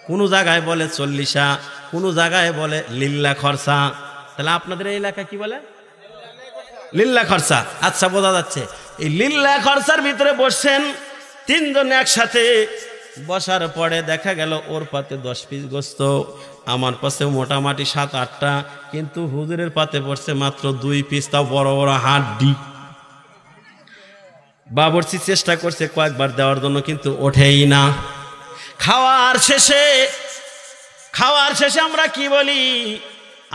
কোনো জায়গায় বলে চল্লিশা, কোনো জায়গায় বলে লিল্লা খরচা। তাহলে আপনাদের এই এলাকা কি বলে? লিল্লা খরচা। আচ্ছা, বোঝা যাচ্ছে। এই লিল্লা খরচার ভিতরে বসছেন 3 জন একসাথে। বসার পরে দেখা গেল ওর পাতে 10 পিস গোস্ত, আমার পাশে মোটামুটি 7-8টা, কিন্তু হুজুরের পাতে পড়ছে মাত্র 2 পিস, তাও বড় বড় হাড্ডি। বাবুর্চি চেষ্টা করছে কয়েকবার দেওয়ার জন্য, কিন্তু ওঠেই না। খাওয়ার শেষে আমরা কি বলি?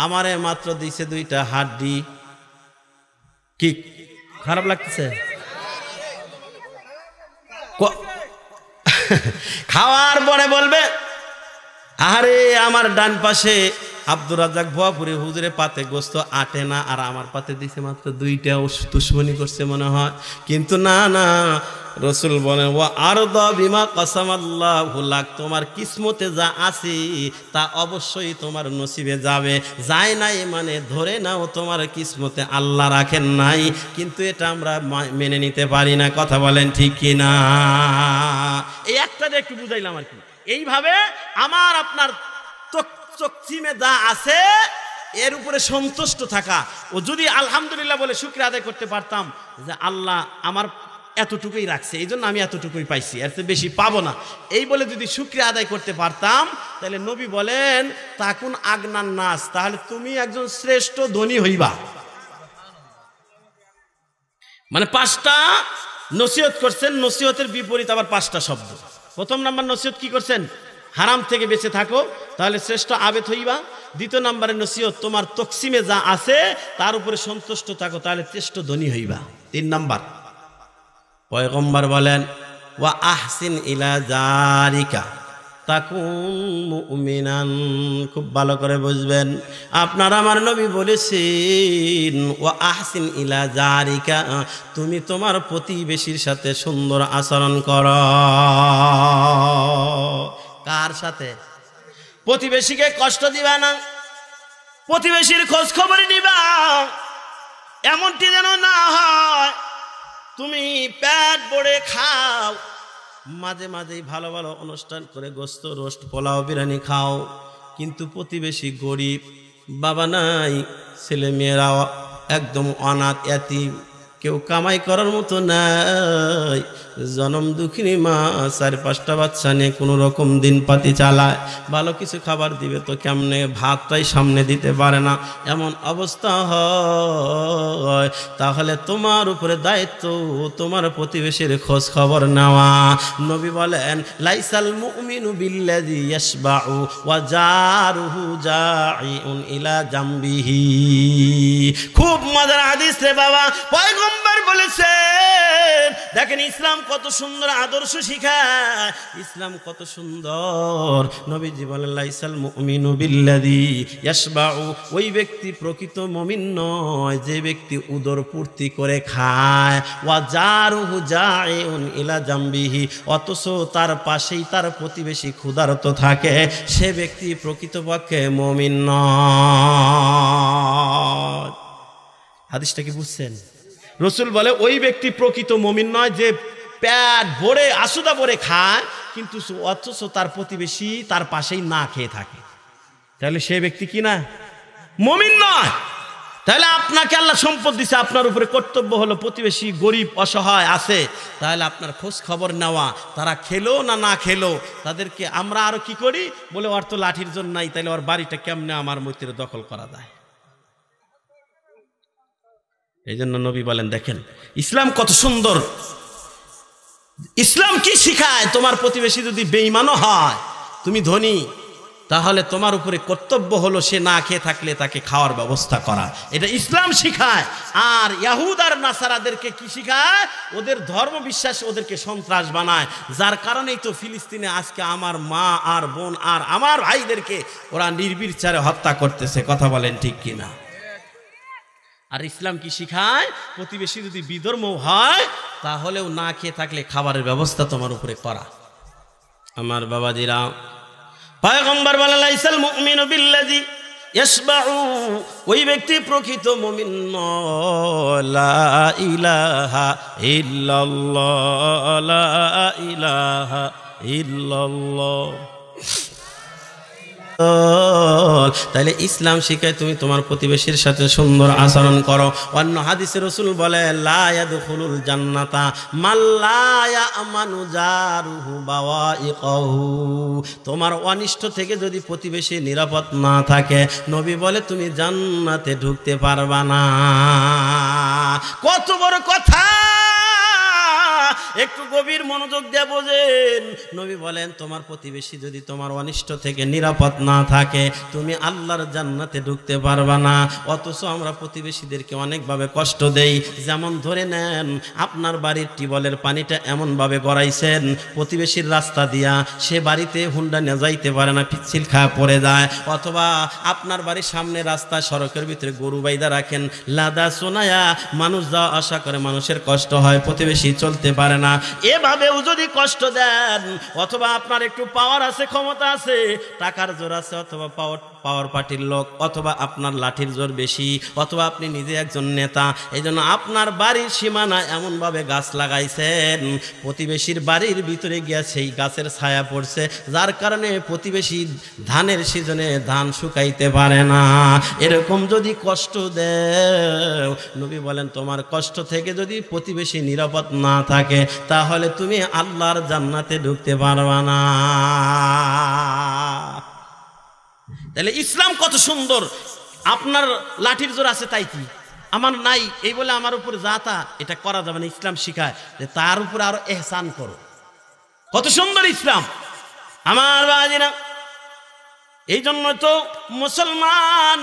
আমারে মাত্র দিছে 2টা হাড্ডি। কি খারাপ লাগতেছে? খাওয়ার পরে বলবে, আরে আমার ডান পাশে আব্দুর রাজ্জাক ভুয়াপুরি হুজুরে পাতে গোস্ত আটে না, আর আমার পাতে দিছে মাত্র 2টা। ও দুশমনি করছে মনে হয়। কিন্তু না না, রসুল বলেন, ওয়া আরদা বিমা কসামাল্লাহু লাক, তোমার কিসমতে যা আছে তা অবশ্যই তোমার নসিবে যাবে। যায় নাই মানে ধরে নাও তোমার কিসমতে আল্লাহ রাখেন নাই, কিন্তু এটা আমরা মেনে নিতে পারি না। কথা বলেন ঠিক কিনা? এই একটা একটু বুঝাইলাম আর কি। এইভাবে আমার আপনার চকচিমে যা আছে এর উপরে সন্তুষ্ট থাকা। ও যদি আলহামদুলিল্লাহ বলে শুকরিয়া আদায় করতে পারতাম যে আল্লাহ আমার এতটুকুই রাখছে, এই জন্য আমি এতটুকুই পাইছি, এর চেয়ে বেশি পাবো না, এই বলে যদি শুকরিয়া আদায় করতে পারতাম, তাহলে নবী বলেন তাকুন আগনান নাস, তাহলে তুমি একজন শ্রেষ্ঠ ধনী হইবা। মানে 5টা নসিহত করছেন, নসিহতের বিপরীত আবার 5টা শব্দ। প্রথম নাম্বার নসিহত কি করছেন? হারাম থেকে বেঁচে থাকো, তাহলে শ্রেষ্ঠ আবেদ হইবা। দ্বিতীয় নম্বরের নসিহত, তোমার তকসিমে যা আছে তার উপরে সন্তুষ্ট থাকো, তাহলে শ্রেষ্ঠ ধনী হইবা। 3 নাম্বার, পয়গম্বর বলেন, ওয়া আহসিন ইলা জারিকা তাকুন মুমিনান। খুব ভালো করে বুঝবেন, আপনার আমার নবী বলেছেন, ওয়া আহসিন ইলা জারিকা, তুমি তোমার প্রতিবেশীর সাথে সুন্দর আচরণ করো। কার সাথে? প্রতিবেশীকে কষ্ট দিবা না, প্রতিবেশীর খোঁজ খবর নিবা। এমনটি যেন না হয় তুমি পেট ভরে খাও, মাঝে মাঝেই ভালো ভালো অনুষ্ঠান করে গোস্ত, রোস্ট, পোলাও, বিরিয়ানি খাও, কিন্তু প্রতিবেশী গরিব, বাবা নাই, ছেলে মেয়েরা একদম অনাথ, এতিম, কেউ কামাই করার মতো নাই, জনম দুঃখিনী মা 4-5টা বাচ্চা নিয়ে কোনো রকম দিন পাতি চালায়, ভালো কিছু খাবার দিবে তো কেমনে, ভাতটাই সামনে দিতে পারে না, এমন অবস্থা হয়, তাহলে তোমার উপরে দায়িত্ব তোমার প্রতিবেশীর খোঁজ খবর নেওয়া। নবী বলেন, লাইসাল মুমিনু বিল্লাযী ইয়াশবাউ ওয়া জারুহু জাইউন ইলা জামবিহি। খুব মজার হাদিস রে বাবা। পয়গম্বর বলেছেন, দেখেন ইসলাম কত সুন্দর আদর্শ শিখায়, ইসলাম কত সুন্দর। নবীজি বলেন লাইসাল মুমিনু বিল্লাযী ইয়াশবাউ, ওই ব্যক্তি প্রকৃত মুমিন নয় যে ব্যক্তি উদর পূর্তি করে খায়, ওয়া জারুহু জাইউন ইলা জামবিহি, অথচ তার পাশেই তার প্রতিবেশী ক্ষুধার্ত থাকে, সে ব্যক্তি প্রকৃতপক্ষে মুমিন নয়। হাদিসটা কি বুঝছেন? রাসূল বলে ওই ব্যক্তি প্রকৃত মুমিন নয় যে পেট ভরে আসুদা ভরে খায় কিন্তু অথচ তার প্রতিবেশী তার পাশেই না খেয়ে থাকে, তাহলে সে ব্যক্তি কি না? মুমিন নয়। তাহলে আপনাকে আল্লাহ সম্পদ দিছে, আপনার উপরে কর্তব্য হলো প্রতিবেশী গরিব অসহায় আছে, তাহলে আপনার খোঁজ খবর নেওয়া, তারা খেলো না না খেলো, তাদেরকে আমরা আরো কি করি বলে ওর তো লাঠির জন্য নাই, তাহলে ওর বাড়িটা কেমনে আমার মৈত্রীর দখল করা যায়। এই জন্য নবী বলেন দেখেন ইসলাম কত সুন্দর। ইসলাম কি শিখায়? তোমার প্রতিবেশী যদি বেঈমানও হয়, তুমি ধনী, তাহলে তোমার উপরে কর্তব্য হলো সে না খেয়ে থাকলে তাকে খাওয়ার ব্যবস্থা করা, এটা ইসলাম শিখায়। আর ইয়াহুদ আর নাসারাদেরকে কি শিখায়? ওদের ধর্ম বিশ্বাস ওদেরকে সন্ত্রাস বানায়, যার কারণেই তো ফিলিস্তিনে আজকে আমার মা আর বোন আর আমার ভাইদেরকে ওরা নির্বিচারে হত্যা করতেছে। কথা বলেন ঠিক কিনা? আর ইসলাম কি শিখায়? প্রতিবেশী যদি বিধর্ম হয় তাহলেও না খেয়ে থাকলে খাবারের ব্যবস্থা তোমার উপরে করা। আমার বাবাজিরা, পয়গম্বর বলেন লাইসাল মুমিনু বিল্লাযী ইয়াশবাউ, ওই ব্যক্তি প্রকৃত মুমিন নয়। লা ইলাহা ইল্লাল্লাহ, লা ইলাহা ইল্লাল্লাহ। তাহলে ইসলাম শিখায় তুমি তোমার প্রতিবেশীর সাথে সুন্দর আচরণ করো। অন্য হাদিসে রাসূল বলে লা ইয়াদখুলুল জান্নাতা মান লা ইয়ামানু জারুহু বাওয়াইকাহু, তোমার অনিষ্ট থেকে যদি প্রতিবেশী নিরাপদ না থাকে, নবী বলে তুমি জান্নাতে ঢুকতে পারবা না। কত বড় কথা, একটু গভীর মনোযোগ দিয়ে বোঝেন। নবী বলেন তোমার প্রতিবেশী যদি তোমার অনিষ্ট থেকে নিরাপদ না থাকে, তুমি আল্লাহর জান্নাতে ঢুকতে পারবা না। অথচ আমরা প্রতিবেশীদেরকে অনেকভাবে কষ্ট দেই। যেমন ধরে নেন আপনার বাড়ির টিউবওয়েলের পানিটা এমনভাবে গড়াইছেন প্রতিবেশীর রাস্তা দিয়া সে বাড়িতে হুন্ডা নিয়ে যাইতে পারে না, পিচ্ছিল খায় পড়ে যায়। অথবা আপনার বাড়ির সামনে রাস্তা সড়কের ভিতরে গরু বাইদা রাখেন, লাদা সোনায়া, মানুষ যাওয়া আসা করে, মানুষের কষ্ট হয়, প্রতিবেশী চলতে পারে না। এভাবেও যদি কষ্ট দেন, অথবা আপনার একটু পাওয়ার আছে, ক্ষমতা আছে, টাকার জোর আছে, অথবা পাওয়ার পার্টির লোক, অথবা আপনার লাঠির জোর বেশি, অথবা আপনি নিজে একজন নেতা, এই জন্য আপনার বাড়ির সীমানায় এমনভাবে গাছ লাগাইছেন প্রতিবেশীর বাড়ির ভিতরে গিয়ে সেই গাছের ছায়া পড়ছে, যার কারণে প্রতিবেশী ধানের সিজনে ধান শুকাইতে পারে না। এরকম যদি কষ্ট দেও, নবী বলেন তোমার কষ্ট থেকে যদি প্রতিবেশী নিরাপদ না থাকে, তাহলে তুমি আল্লাহর জান্নাতে ঢুকতে পারবা না। তাহলে ইসলাম কত সুন্দর। আপনার লাঠির জোর আছে তাই কি, আমার নাই এই বলে আমার উপর যাতা এটা করা যাবে না। ইসলাম শিখায় যে তার উপর আরো এহসান করো। কত সুন্দর ইসলাম আমার বাজিরা। এই জন্য তো মুসলমান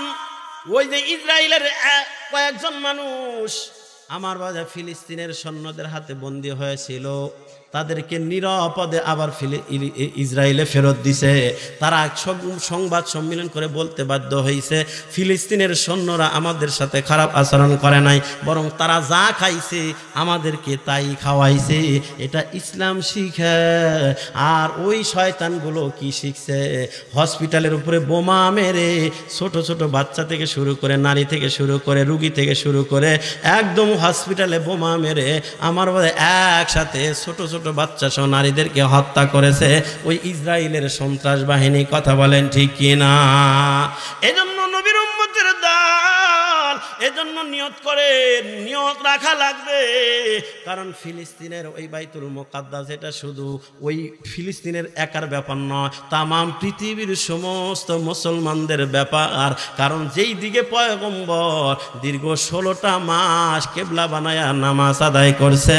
ওই যে ইসরায়েলের কয়েকজন মানুষ আমার বাজা ফিলিস্তিনের সৈন্যদের হাতে বন্দী হয়েছিল, তাদেরকে নিরাপদে আবার ইসরায়েলে ফেরত দিছে। তারা সংবাদ সম্মেলন করে বলতে বাধ্য হয়েছে ফিলিস্তিনের সৈন্যরা আমাদের সাথে খারাপ আচরণ করে নাই, বরং তারা যা খাইছে আমাদেরকে তাই খাওয়াইছে। এটা ইসলাম শিখে। আর ওই শয়তানগুলো কি শিখছে? হসপিটালের উপরে বোমা মেরে ছোট ছোট বাচ্চা থেকে শুরু করে, নারী থেকে শুরু করে, রুগী থেকে শুরু করে, একদম হসপিটালে বোমা মেরে আমার একসাথে ছোট ছোট বাচ্চা সহ নারীদেরকে হত্যা করেছে ওই ইসরায়েলের সন্ত্রাস বাহিনী। কথা বলেন ঠিক কিনা? এজন্য নবীর উম্মতের দল, এজন্য নিয়ত করেন, নিয়ত রাখা লাগবে। কারণ ফিলিস্তিনের ওই বাইতুল মুকাদ্দাস এটা শুধু ওই ফিলিস্তিনের একার ব্যাপার নয়, তামাম পৃথিবীর সমস্ত মুসলমানদের ব্যাপার। কারণ যেই দিকে পয়গম্বর দীর্ঘ 16টা মাস কেবলা বানায়া নামাজ আদায় করছে,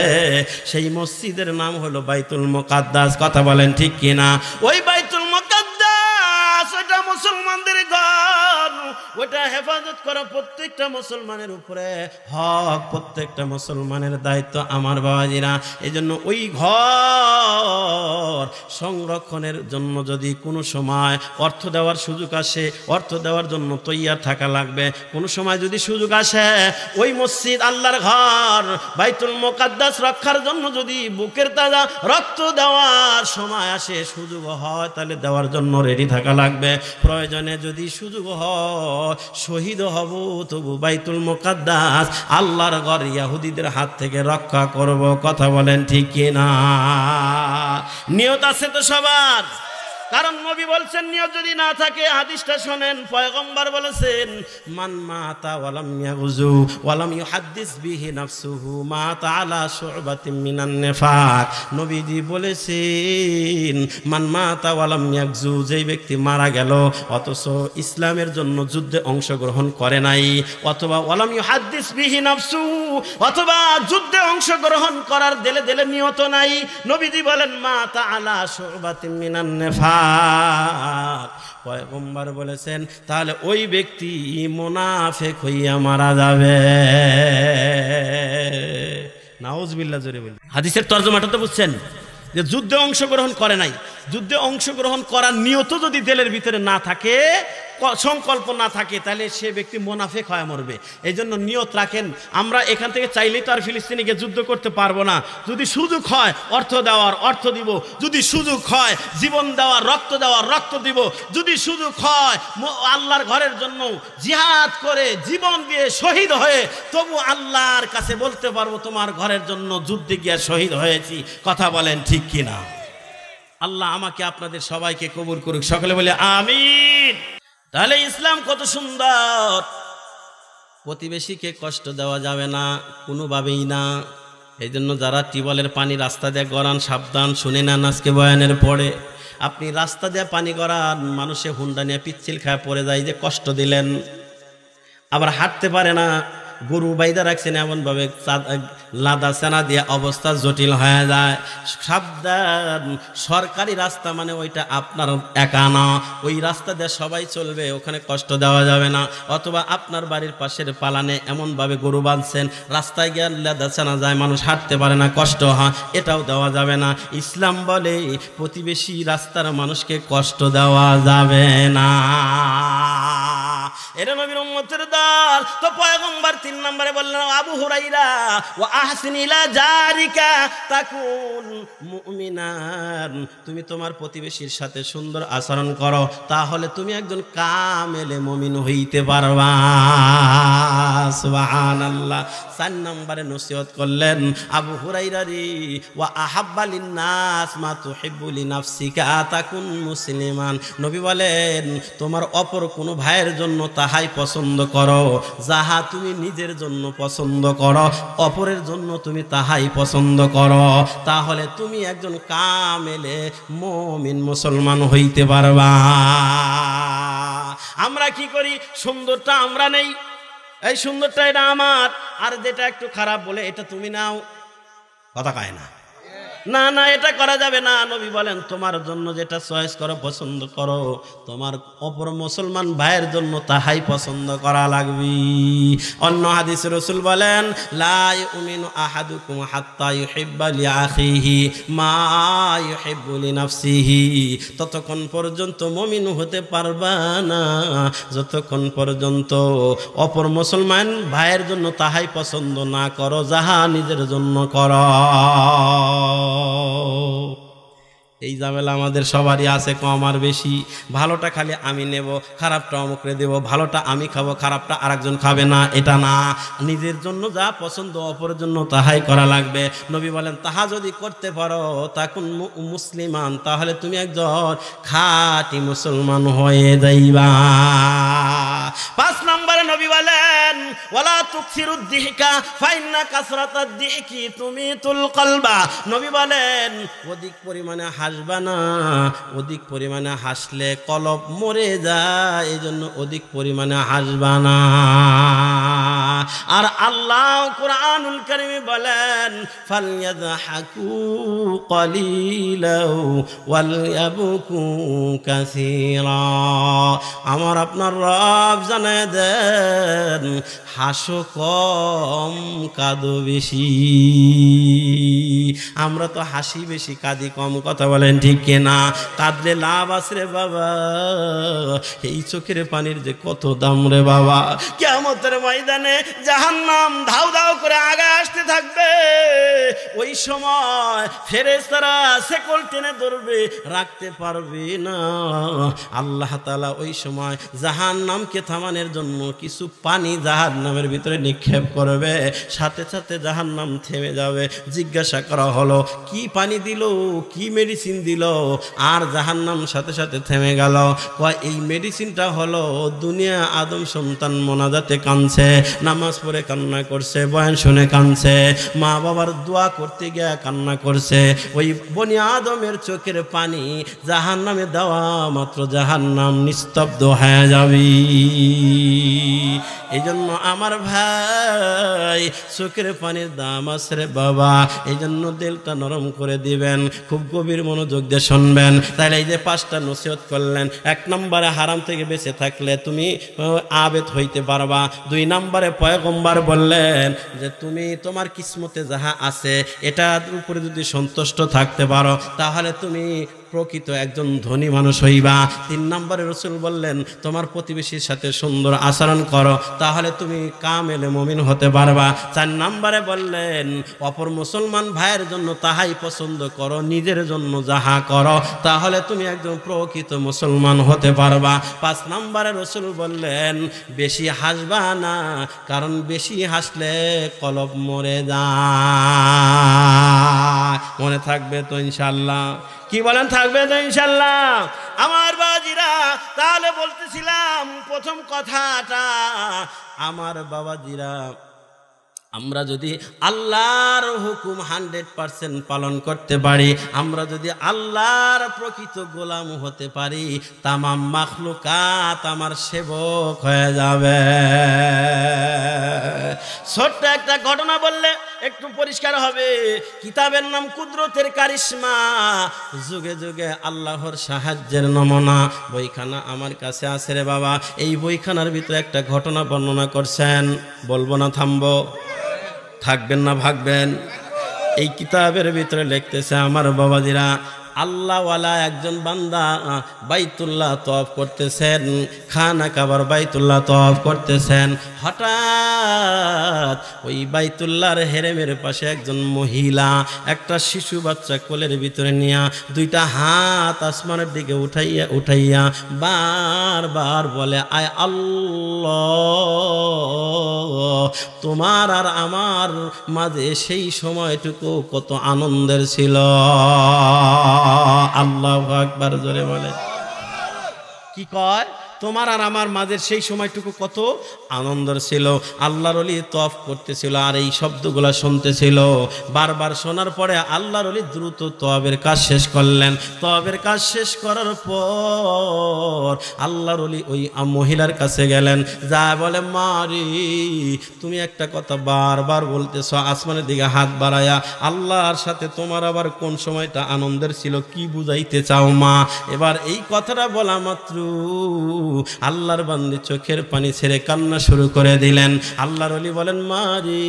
সেই মসজিদের নাম হলো বাইতুল মুকাদ্দাস। কথা বলেন ঠিক কিনা? ওই বাইতুল মুকাদ্দাস ওইটা মুসলমানদের ঘর, ওইটা ঘরটা হেফাজত করা প্রত্যেকটা মুসলমানের উপরে হক, প্রত্যেকটা মুসলমানের দায়িত্ব আমার বাবাজিরা। এজন্য ওই ঘর সংরক্ষণের জন্য যদি কোনো সময় অর্থ দেওয়ার সুযোগ আসে, অর্থ দেওয়ার জন্য তৈয়ার থাকা লাগবে। কোনো সময় যদি সুযোগ আসে ওই মসজিদ আল্লাহর ঘর বাইতুল মুকাদ্দাস রক্ষার জন্য যদি বুকের তাজা রক্ত দেওয়ার সময় আসে, সুযোগ হয়, তাহলে দেওয়ার জন্য রেডি থাকা লাগবে। প্রয়োজনে যদি সুযোগ হয় শহীদ হব, তবু বাইতুল মুকাদ্দাস আল্লাহর ঘর ইহুদিদের হাত থেকে রক্ষা করব। কথা বলেন ঠিক কিনা? নিয়ত আছে তো সবার? কারণ নবী বলছেন নিয়ত যদি না থাকে, হাদিসটা শোনেন, পয়গম্বর বলেছেন মান মাতা ওয়ালাম ইয়াগুজু ওয়ালাম ইউহাদ্দিস বিহি নাফসুহু মাতা আলা শুবাতিন মিনান নিফাক। নবীজি বলেছেন মান মাতা ওয়ালাম ইয়াগুজু, যেই ব্যক্তি মারা গেল অথচ ইসলামের জন্য যুদ্ধে অংশগ্রহণ করে নাই, অথবা ওয়ালাম ইউহাদ্দিস বিহি নাফসুহু, অথবা যুদ্ধে অংশগ্রহণ করার দেলে দেলে নিয়ত নাই, নবীজি বলেন মাতা আলা শুবাতিন মিনান নিফাক। পয়গম্বর বলেছেন তাহলে ওই ব্যক্তি মুনাফিক হইয়া মারা যাবে। নাউজুবিল্লাহ জোরে বলি। হাদিসের তরজমাটা তো বুঝছেন যে যুদ্ধে অংশগ্রহণ করে নাই, যুদ্ধে অংশগ্রহণ করার নিয়ত যদি দিলের ভিতরে না থাকে, সংকল্প না থাকে, তাহলে সে ব্যক্তি মুনাফিক হয়ে মরবে। এই জন্য নিয়ত রাখেন। আমরা এখান থেকে চাইলেই তো আর ফিলিস্তিনিকে যুদ্ধ করতে পারবো না। যদি সুযোগ হয় অর্থ দেওয়ার অর্থ দিব, যদি সুযোগ হয় জীবন দেওয়ার রক্ত দেওয়ার রক্ত দিব, যদি সুযোগ হয় আল্লাহর ঘরের জন্য জিহাদ করে জীবন দিয়ে শহীদ হয়ে তবু আল্লাহর কাছে বলতে পারবো তোমার ঘরের জন্য যুদ্ধে গিয়ে শহীদ হয়েছি। কথা বলেন ঠিক কিনা? আল্লাহ আমাকে আপনাদের সবাইকে কবুল করুক, সকলে বলে আমিন। তাহলে ইসলাম কত সুন্দর। প্রতিবেশীকে কষ্ট দেওয়া যাবে না কোনোভাবেই না। এই জন্য যারা টিউবওয়েলের পানি রাস্তা দিয়ে গড়ান, সাবধান, শুনে নেন আজকে বয়ানের পরে। আপনি রাস্তা দিয়ে পানি গড়ান, মানুষে হুন্ডা নিয়ে পিচ্ছিল খায় পড়ে যায়, যে কষ্ট দিলেন। আবার হাঁটতে পারে না, গরু বাইদা রাখছেন এমনভাবে লাদা সেনা দিয়ে অবস্থা জটিল হয়ে যায়। সাবধান, সরকারি রাস্তা মানে ওইটা আপনার একা না, ওই রাস্তা দিয়ে সবাই চলবে, ওখানে কষ্ট দেওয়া যাবে না। অথবা আপনার বাড়ির পাশের পালানে এমনভাবে গরু বাঁধছেন, রাস্তায় গিয়ে লাদা সেনা যায়, মানুষ হাঁটতে পারে না, কষ্ট হয়, এটাও দেওয়া যাবে না। ইসলাম বলে প্রতিবেশী রাস্তার মানুষকে কষ্ট দেওয়া যাবে না। এটা নবীর উম্মতের দল। তো পয়গম্বর 3 নম্বরে বললেন আবু হুরাইরা ওয়া আহসিন ইলা জারিকা তাকুন মুমিনান, তুমি তোমার প্রতিবেশীর সাথে সুন্দর আচরণ করো, তাহলে তুমি একজন কামেলে মুমিন হইতে পারবা। সুবহানাল্লাহ। 4 নম্বরে নসিহত করলেন আবু হুরাইরা রে ওয়া আহাব্বা লিন-নাস মা তুহিব্বু লিনাফসিকা তাকুন মুসলিমান। নবী বলেন তোমার অপর কোনো ভাইয়ের জন্য তাহাই পছন্দ করো যাহা তুমি নিজের জন্য পছন্দ করো, অপরের জন্য তুমি তাহাই পছন্দ করো, তাহলে তুমি একজন কামেলে মুমিন মুসলমান হইতে পারবা। আমরা কি করি? সুন্দরটা আমরা নেই, এই সুন্দরটা এটা আমার, আর যেটা একটু খারাপ বলে এটা তুমি নাও। কথা কয় না? না না, এটা করা যাবে না। নবী বলেন তোমার জন্য যেটা চয়েস করো, পছন্দ করো, তোমার অপর মুসলমান ভাইয়ের জন্য তাহাই পছন্দ করা লাগবে। অন্য হাদিসে রাসূল বলেন লা ইউমিনু আহাদুকুম হাত্তা ইউহিব্বা লিআখিহি মা ইউহিব্বু লিনাফসিহি। ততক্ষণ পর্যন্ত মুমিন হতে পারবা না যতক্ষণ পর্যন্ত অপর মুসলমান ভাইয়ের জন্য তাহাই পছন্দ না করো যাহা নিজের জন্য করো। এই ঝামেলা আমাদের সবারই আছে, কম আর বেশি। ভালোটা খালি আমি নেব, খারাপটা অমুকরে দেব, ভালোটা আমি খাবো, খারাপটা আরেকজন খাবে না, এটা না। নিজের জন্য যা পছন্দ অপরের জন্য তাহাই করা লাগবে। নবী বলেন তাহা যদি করতে পারো তাকুন মুসলিমান, তাহলে তুমি একজন খাঁটি মুসলমান হয়ে যাইবা। 5 নম্বরে নবী বলেন ওয়ালা তুকসিরুদ দিহকা ফাইন্না কাসরাতাদ দিহকি তুমিতুল কলবা। নবী বলেন অধিক পরিমাণে হাসবা না, অধিক পরিমাণে হাসলে কলব মরে যায়, এই জন্য অধিক পরিমাণে হাসবা না। আর আল্লাহ কুরআনুল কারীমে বলেন ফালইয়াযহাকু ক্বালিলাও ওয়ালইয়াবকু কাসীরা। আমার আপনার রব জানায় দেন হাসো কম কাঁদো বেশি। আমরা তো হাসি বেশি কাঁদি কম, কথা বলেন ঠিক কিনা? কাঁদলে লাভ আছে রে বাবা, এই চোখের পানির যে কত দাম রে বাবা। কিয়ামতের ময়দানে জাহান্নাম ধাউ ধাউ করে আগে আসতে থাকবে, ওই সময় ফেরেশতারা শেকল টেনে ধরবে, রাখতে পারবে না। আল্লাহ তাআলা ওই সময় জাহান্নামকে থামানোর জন্য কিছু পানি জাহান্নামের ভিতরে নিক্ষেপ করবে, সাথে সাথে জাহান্নাম থেমে যাবে। জিজ্ঞাসা করা হলো কি পানি দিল, কি মেডিসিন দিল, আর জাহান্নাম সাথে সাথে থেমে গেল? কয় এই মেডিসিনটা হলো দুনিয়া আদম সন্তান মোনাজাতে কাঁদছে, নামাজ পড়ে কান্না করছে, বয়ান শুনে কাঁদছে, মা বাবার দোয়া করতে গিয়ে কান্না করছে, ওই বনি আদমের চোখের পানি জাহান্নামে দেওয়া মাত্র জাহান্নাম নিস্তব্ধ হয়ে যাবে। এই জন্য আমার ভাই চোখের পানির দাম আছে রে বাবা, এই জন্য দিলটা নরম করে দিবেন, খুব গভীর মনোযোগ দিয়ে শুনবেন। তাহলে এই যে 5টা নসিহত করলেন, 1 নম্বরে হারাম থেকে বেঁচে থাকলে তুমি আবেদ হইতে পারবা। 2 নম্বরে পয়গম্বর বললেন যে তুমি তোমার কিসমতে যাহা আছে এটার উপরে যদি সন্তুষ্ট থাকতে পারো তাহলে তুমি প্রকৃত একজন ধনী মানুষ হইবা। 3 নম্বরে রাসূল বললেন তোমার প্রতিবেশীর সাথে সুন্দর আচরণ করো, তাহলে তুমি কামেলে মুমিন হতে পারবা। 4 নম্বরে বললেন অপর মুসলমান ভাইয়ের জন্য তাহাই পছন্দ করো, নিজের জন্য যাহা করো, তাহলে তুমি একজন প্রকৃত মুসলমান হতে পারবা। 5 নম্বরে রাসূল বললেন বেশি হাসবা না, কারণ বেশি হাসলে কলব মরে যায়। মনে থাকবে তো ইনশাআল্লাহ? কি বলেন, থাকবে তো ইনশাআল্লাহ? আমার বাবাজিরা, তাহলে বলতেছিলাম প্রথম কথাটা, আমার বাবাজিরা, আমরা যদি আল্লাহর হুকুম 100% পালন করতে পারি, আমরা যদি আল্লাহর প্রকৃত গোলাম হতে পারি, তামাম মাখলুকাত আমার সেবক হয়ে যাবে। ছোট্ট একটা ঘটনা বললে একটু পরিষ্কার হবে। কিতাবের নাম কুদরতের কারিশমা, যুগে যুগে আল্লাহর সাহায্যের নমুনা। বইখানা আমার কাছে আছে রে বাবা। এই বইখানার ভিতরে একটা ঘটনা বর্ণনা করছেন, বলবো না থামবো? থাকবেন না ভাগবেন? এই কিতাবের ভিতরে লিখতেছে আমার বাবাজিরা, আল্লাহওয়ালা একজন বান্দা বাইতুল্লাহ তওয়াফ করতেছেন, খানা কাবার বাইতুল্লাহ তওয়াফ করতেছেন। হঠাৎ ওই বাইতুল্লাহর হেরেমের পাশে একজন মহিলা একটা শিশু বাচ্চা কোলের ভিতরে নিয়া 2টা হাত আসমানের দিকে উঠাইয়া উঠাইয়া বারবার বলে আয় আল্লাহ, তোমার আর আমার মাঝে সেই সময়টুকু কত আনন্দের ছিল। আল্লাহু আকবার, জোরে বলে। কি কয়? তোমার আর আমার মাঝের সেই সময়টুকু কত আনন্দের ছিল। আল্লাহর ওলি তওয়াফ করতেছিল আর এই শব্দগুলো শুনতেছিল। বারবার শোনার পরে আল্লাহর ওলি দ্রুত তওয়াফের কাজ শেষ করলেন। তওয়াফের কাজ শেষ করার পর আল্লাহর ওলি ওই মহিলার কাছে গেলেন, যা বলে মারি তুমি একটা কথা বারবার বলতেছো আসমানের দিকে হাত বাড়ায়া, আল্লাহর সাথে তোমার আবার কোন সময়টা আনন্দের ছিল, কি বুঝাইতে চাও মা? এবার এই কথাটা বলা মাত্র আল্লাহর বান্দী চোখের পানি ছেড়ে কান্না শুরু করে দিলেন। আল্লাহর ওলি বলেন মারি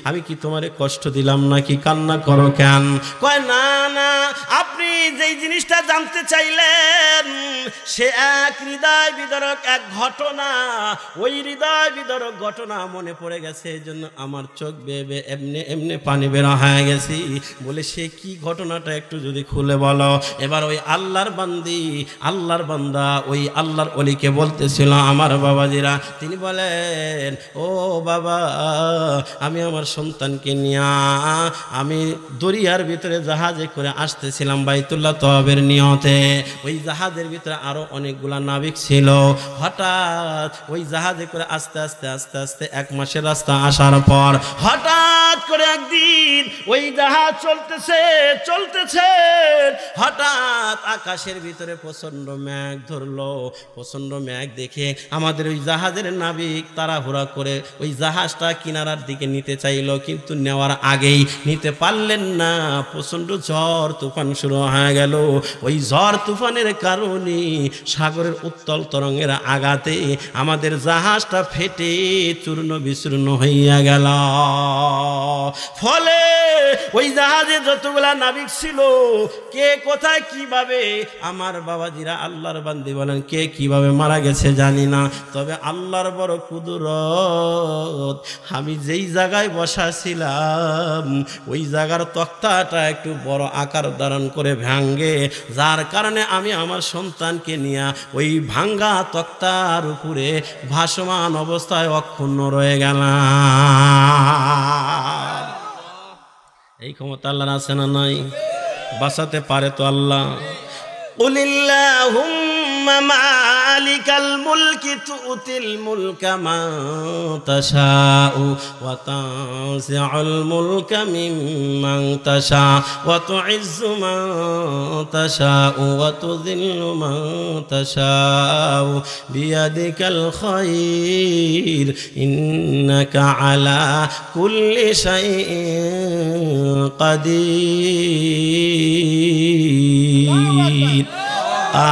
আমি কি তোমারে কষ্ট দিলাম নাকি, কান্না করো কেন? কয় না না, আপনি যেই জিনিসটা জানতে চাইলেন সে এক হৃদয় বিদারক এক ঘটনা, ওই হৃদয় বিদারক ঘটনা মনে পড়ে গেছে, এই জন্য আমার চোখ বেয়ে এমনি এমনি পানি বের হয়ে গেছি। বলে সে কি ঘটনাটা একটু যদি খুলে বলো। এবার ওই আল্লাহর বান্দি আল্লাহর বান্দা ওই আল্লাহর ওলিকে বলতেছিল আমার বাবাজিরা, তিনি বলেন ও বাবা, আমি আমার সন্তানকে নিয়ে আমি দরিয়ার ভিতরে জাহাজে করে আসতেছিলাম বাইতুল্লাহ তওয়াফের নিয়তে। ওই জাহাজের ভিতরে আরো অনেকগুলা নাবিক ছিল। হঠাৎ ওই জাহাজে করে আস্তে আস্তে আস্তে আস্তে 1 মাসের রাস্তা আসার পর হঠাৎ হঠাৎ করে একদিন ওই জাহাজ চলতেছে, হঠাৎ আকাশের ভিতরে প্রচন্ড মেঘ ধরলো। প্রচন্ড মেঘ দেখে আমাদের ওই জাহাজের নাবিক তাড়াহুড়া করে ওই জাহাজটা কিনারার দিকে নিতে চাইলো, কিন্তু নেওয়ার আগেই নিতে পারলেন না। প্রচন্ড ঝড় তুফান শুরু হয়ে গেল। ওই ঝড় তুফানের কারণে সাগরের উত্তল তরঙ্গের আঘাতে আমাদের জাহাজটা ফেটে চূর্ণ বিচূর্ণ হইয়া গেল। ফলে ওই জাহাজে যতগুলা নাবিক ছিল, কে কোথায় কিভাবে, আমার বাবাজিরা আল্লাহর বান্দি বলেন, কে কিভাবে মারা গেছে জানি না, তবে আল্লাহর বড় কুদরত। আমি যেই জায়গায় বসা ছিলাম ওই জায়গার তক্তাটা একটু বড় আকার ধারণ করে ভাঙ্গে, যার কারণে আমি আমার সন্তানকে নিয়ে ওই ভাঙ্গা তক্তার উপরে ভাসমান অবস্থায় অক্ষুণ্ণ রয়ে গেলাম। এই ক্ষমতা আল্লাহর আছে না নাই? বাঁচাতে পারে তো আল্লাহ। কুলিল্লাহুম্মা মালিকাল মুলকি তুতিল মুলকা মান তাশাউ ওয়া তানজিউল মুলকা মিম্মান তাশা ওয়া তুইজ্জু মান তাশাউ ওয়া তুযিল্লু মান তাশাউ বিয়াদিকাল খায়র ইন্নাকা আলা কুল্লি শাইইন কাদির।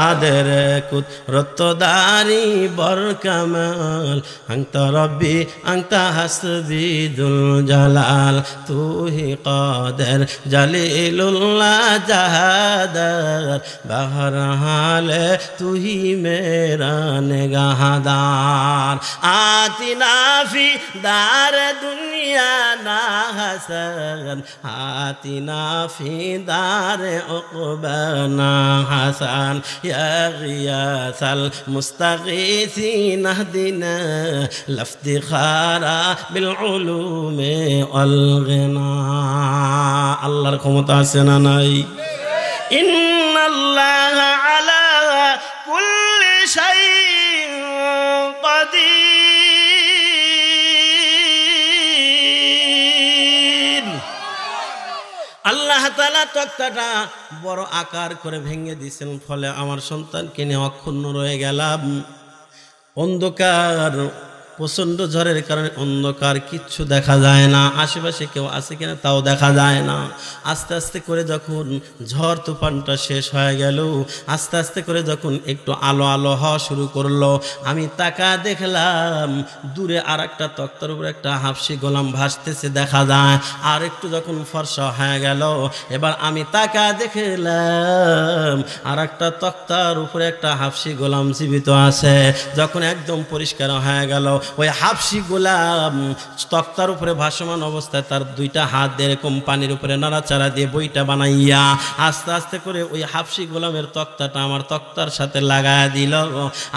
আদের কুদরত দারি বর কামাল, আনতা রব্বি আনতা হাসবি দুল জালাল, তুহি কাদের জালিলুল্লাহ জাহাদার, বহরহাল তুহি মেরা নিগাহদার। আতিনা ফি দার দুনিয়া না হাসান, আতিনা ফি দার উকবা না হাসান, ইয়া গিয়াসাল মুস্তাগীসিন আহদিনা লাফতিখারা বিল উলুমি ওয়াল গিনা। আল্লাহর ক্ষমতা আছে না নাই? ইন্নাল্লাহা আলা কুল্লি শাইইন কাদির। আল্লাহ তাআলা তক্তাটা বড় আকার করে ভেঙে দিয়েছেন, ফলে আমার সন্তানকে নিয়ে অক্ষুণ্ণ রয়ে গেলাম। অন্ধকার, প্রচণ্ড ঝড়ের কারণে অন্ধকার, কিচ্ছু দেখা যায় না, আশেপাশে কেউ আছে কিনা তাও দেখা যায় না। আস্তে আস্তে করে যখন ঝড় তুফানটা শেষ হয়ে গেল, আস্তে আস্তে করে যখন একটু আলো আলো হওয়া শুরু করলো, আমি তাকা দেখলাম দূরে আর একটা তক্তার উপরে একটা হাফসি গোলাম ভাসতেছে দেখা যায়। আর একটু যখন ফর্সা হয়ে গেল, এবার আমি তাকা দেখলাম আর একটা তক্তার উপরে একটা হাফসি গোলাম জীবিত আছে। যখন একদম পরিষ্কার হয়ে গেল, ওই হাফসি গোলাম তক্তার উপরে ভাসমান অবস্থায় তার দুইটা হাত দিয়ে এরকম পানির উপরে নাড়াচাড়া দিয়ে বইটা বানাইয়া আস্তে আস্তে করে ওই হাফসি গোলামের তক্তাটা আমার তক্তার সাথে লাগায় দিল।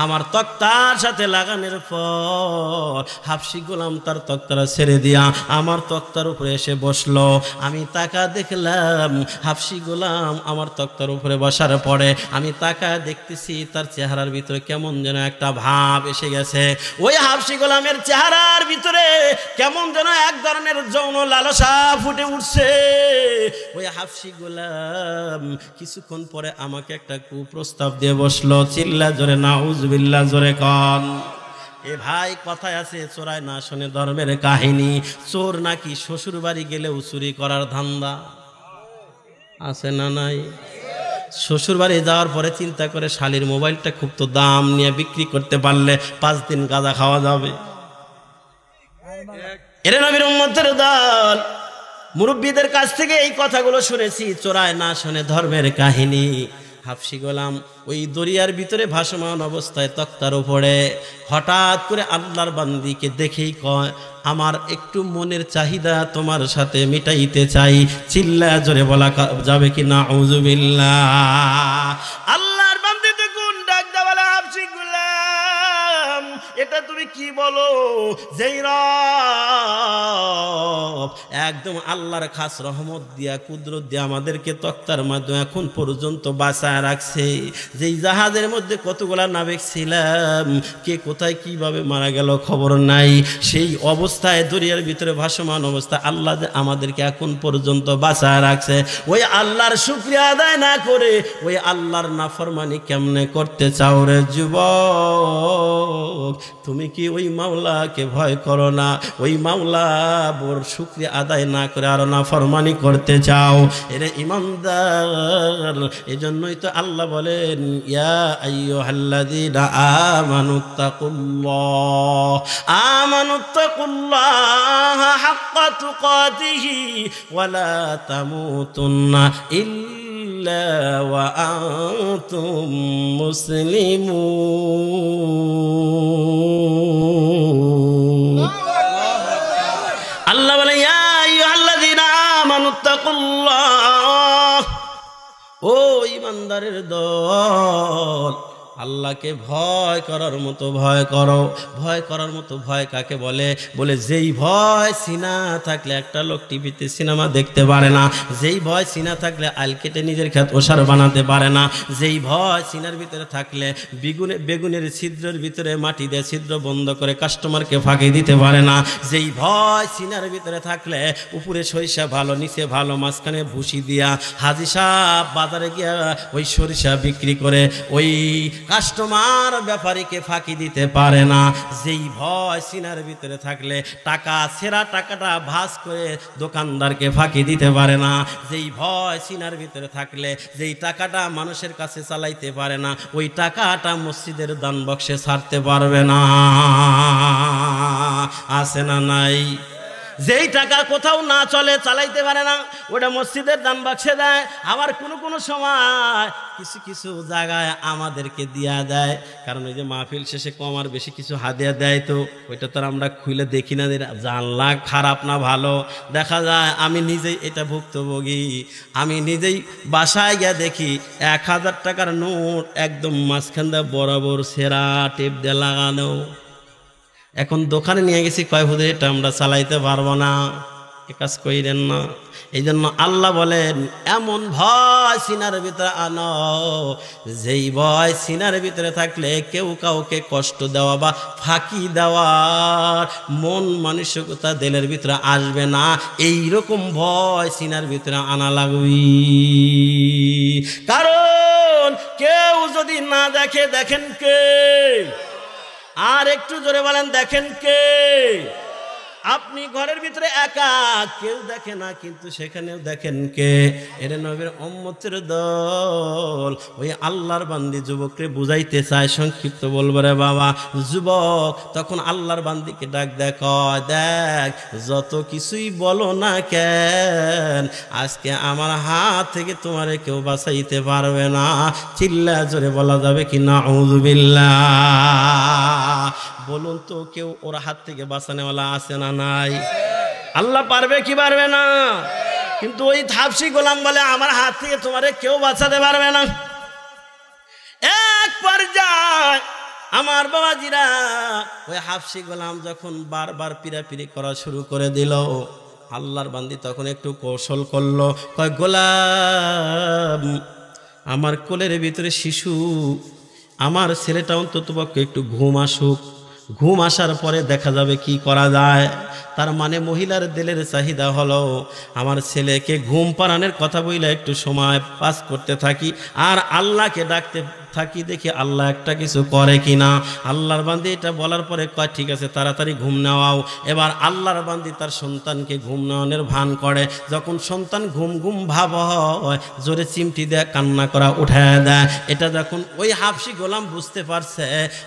আমার তক্তার সাথে লাগানোর পর হাফসি গোলাম তার তক্তাটা ছেড়ে দিয়া আমার তক্তার উপরে এসে বসলো। আমি তাকা দেখলাম হাফসি গোলাম আমার তক্তার উপরে বসার পরে আমি তাকা দেখতেছি তার চেহারার ভিতরে কেমন যেন একটা ভাব এসে গেছে। ওই হাফসি গোলামের চেহারার ভিতরে কেমন যেন এক ধরনের যৌন লালসা ফুটে উঠছে। ওই হাফসি গোলাম কিছুক্ষণ পরে আমাকে একটা কুপ্রস্তাব দিয়ে বসলো। চিল্লা জোরে নাউজুবিল্লাহ জোরে কন। এ ভাই কথায় আছে চোরায় না শোনে ধর্মের কাহিনী। চোর নাকি শ্বশুর বাড়ি গেলেও চুরি করার ধান্দা আছে না নাই? শ্বশুর বাড়ি যাওয়ার পরে চিন্তা করে শালির মোবাইলটা খুব তো দাম নিয়ে বিক্রি করতে পারলে 5 দিন গাঁজা খাওয়া যাবে। এরে নবীর উম্মতের দল, মুরব্বীদের কাছ থেকে এই কথাগুলো শুনেছি, চোরায় না শোনে ধর্মের কাহিনী। হাফসি গোলাম ওই দরিয়ার ভিতরে ভাসমান অবস্থায় তক্তার উপরে হঠাৎ করে আল্লাহর বান্দিকে দেখেই কয়, আমার একটু মনের চাহিদা তোমার সাথে মিটাইতে চাই। চিল্লা জোরে বলা যাবে কি নাউজুবিল্লাহ। আল্লাহর বান্দি দেখুন ডাক দেওয়ালা হাফসি গোলাম, এটা তুমি কি বলো, যেই রব একদম আল্লাহর খাস রহমত দিয়া কুদরত দিয়া আমাদেরকে তক্তার মাধ্যমে এখন পর্যন্ত বাঁচায় রাখছে, যেই জাহাজের মধ্যে কতগুলা নাবিক ছিলাম, কে কোথায় কিভাবে মারা গেল খবর নাই, সেই অবস্থায় দরিয়ার ভিতরে ভাসমান অবস্থায় আল্লাহ যে আমাদেরকে এখন পর্যন্ত বাঁচায় রাখছে, ওই আল্লাহর শুকরিয়া আদায় না করে ওই আল্লাহর নাফরমানি কেমনে করতে চাও রে যুবক? তুমি কি ওই মাওলাকে ভয় করো না? ওই মাওলা বর শুকরিয়া আদায় না করে আর নাফরমানি করতে চাও? এরে ঈমানদার, এজন্যই তো আল্লাহ বলেন, ইয়া আইয়ুহাল্লাযীনা আমানুত্তাকুল্লাহ হাক্কা তুকাতিহি ওয়া লা তামুতুন্না ইল্লা ওয়া আনতুম মুসলিমুন। আল্লাহ বলে, ইয়া আইয়ুহাল্লাযীনা আমানুত্তাকুল্লাহ, ও ঈমানদারের দল, আল্লাহকে ভয় করার মতো ভয় করো। ভয় করার মতো ভয় কাকে বলে? বলে যেই ভয় সিনা থাকলে একটা লোক টিভিতে সিনেমা দেখতে পারে না, যেই ভয় সিনা থাকলে আল কেটে নিজের ক্ষেত ওষার বানাতে পারে না, যেই ভয় সিনার ভিতরে থাকলে বেগুনের ছিদ্রের ভিতরে মাটি দিয়ে ছিদ্র বন্ধ করে কাস্টমারকে ফাঁকি দিতে পারে না, যেই ভয় সিনার ভিতরে থাকলে উপরে সরিষা ভালো নিচে ভালো মাঝখানে ভুসি দিয়া হাজি সাহেব বাজারে গিয়া ওই সরিষা বিক্রি করে ওই কাস্টমার ব্যাপারীকে ফাঁকি দিতে পারে না, যেই ভয় সিনার ভিতরে থাকলে টাকা সেরা টাকাটা ভাস করে দোকানদারকে ফাঁকি দিতে পারে না, যেই ভয় সিনার ভিতরে থাকলে যেই টাকাটা মানুষের কাছে চালাইতে পারে না, ওই টাকাটা মসজিদের দান বক্সে ছাড়তে পারবে না। আছে না নাই? যেই টাকা কোথাও না চলে চালাইতে পারে না, ওটা মসজিদের দান বাক্সে দেয়। আবার কোনো সময় কিছু কিছু জায়গায় আমাদেরকে দিয়া দেয়, কারণ ওই যে মাহফিল শেষে কম আর বেশি কিছু হাদিয়া দেয়, তো ওইটা তো আমরা খুলে দেখি না, জানলা খারাপ না ভালো। দেখা যায় আমি নিজেই এটা ভুক্তভোগী, আমি নিজেই বাসায় গিয়ে দেখি 1000 টাকার নোট একদম মাঝখান দিয়ে বরাবর সেরা টেপ দিয়ে লাগানো। এখন দোকানে নিয়ে গেছি, কয় হুজুর এটা আমরা চালাইতে পারবো না, এ কাজ কইরেন না। এই জন্য আল্লাহ বলেন, এমন ভয় সিনার ভিতরে আনো, যেই ভয় সিনার ভিতরে থাকলে কেউ কাউকে কষ্ট দেওয়া বা ফাঁকি দেওয়ার মন মানসিকতা দিলের ভিতরে আসবে না। এইরকম ভয় সিনার ভিতরে আনা লাগবে, কারণ কেউ যদি না দেখে, দেখেন কে? আর একটু জোরে বলেন, দেখেন কে? আপনি ঘরের ভিতরে একা, কেউ দেখে না, কিন্তু সেখানেও দেখেন কে? এর নবীর উম্মতের দল। ওই আল্লাহর বান্দি যুবককে বুঝাইতে চায়, সংক্ষিপ্ত বলবো রে বাবা, যুবক তখন আল্লাহর বান্দিকে ডাক দেখ, দেখ যত কিছুই বলো না কেন, আজকে আমার হাত থেকে তোমারে কেউ বাঁচাইতে পারবে না। চিল্লা জোরে বলা যাবে কি নাউযু বিল্লাহ? বলুন তো, কেউ ওর হাত থেকে বাঁচানোওয়ালা আছে না নাই? আল্লাহ পারবে কি পারবে না? কিন্তু ওই হাবশী গোলাম বলে, আমার হাত থেকে তোমারে কেউ বাঁচাতে পারবে না। এক পর্যায়ে আমার বাবাজিরা, ওই হাবশী গোলাম যখন বারবার পিরাপিরি করা শুরু করে দিল, আল্লাহর বান্দি তখন একটু কৌশল করলো, কয় গোলাম, আমার কোলের ভিতরে শিশু, আমার ছেলেটা অন্ততপক্ষে একটু ঘুম আসুক, ঘুম আসার পরে দেখা যাবে কি করা যায়। তার মানে মহিলার দিলের চাহিদা হলো আমার ছেলেকে ঘুম পাড়ানোর কথা বইলে একটু সময় পাস করতে থাকি আর আল্লাহকে ডাকতে থাকি, দেখি আল্লাহ একটা কিছু করে কিনা। আল্লাহর বান্দি এটা বলার পরে কয় ঠিক আছে, তাড়াতাড়ি ঘুম নেওয়াও। এবার আল্লাহর বান্দি তার সন্তানকে ঘুম নেওয়ানোর ভান করে। যখন সন্তান ঘুম ঘুম ভাব হয়, জোরে চিমটি দেয়, কান্না করা উঠায় দেয়। এটা যখন ওই হাবশী গোলাম বুঝতে পারছে,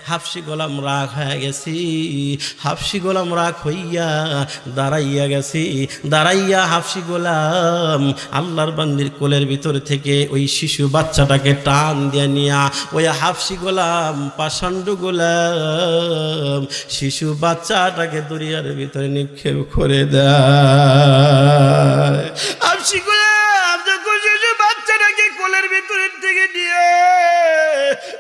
হাবশী গোলাম রাগ হয়ে গেছি, হাবশী গোলাম রাগ হইয়া দাঁড়াইয়া গেছি। দাঁড়াইয়া হাবশী গোলাম আল্লাহর বান্দির কোলের ভিতর থেকে ওই শিশু বাচ্চাটাকে টান দিয়ে নিয়া ওই হাবশী গোলাম, পাষাণ্ড গোলাম শিশু বাচ্চাটাকে দরিয়ার ভিতরে নিক্ষেপ করে দেয়। হাবশী গোলাম যখন শিশু বাচ্চাটাকে কোলের ভিতরে থেকে নিয়ে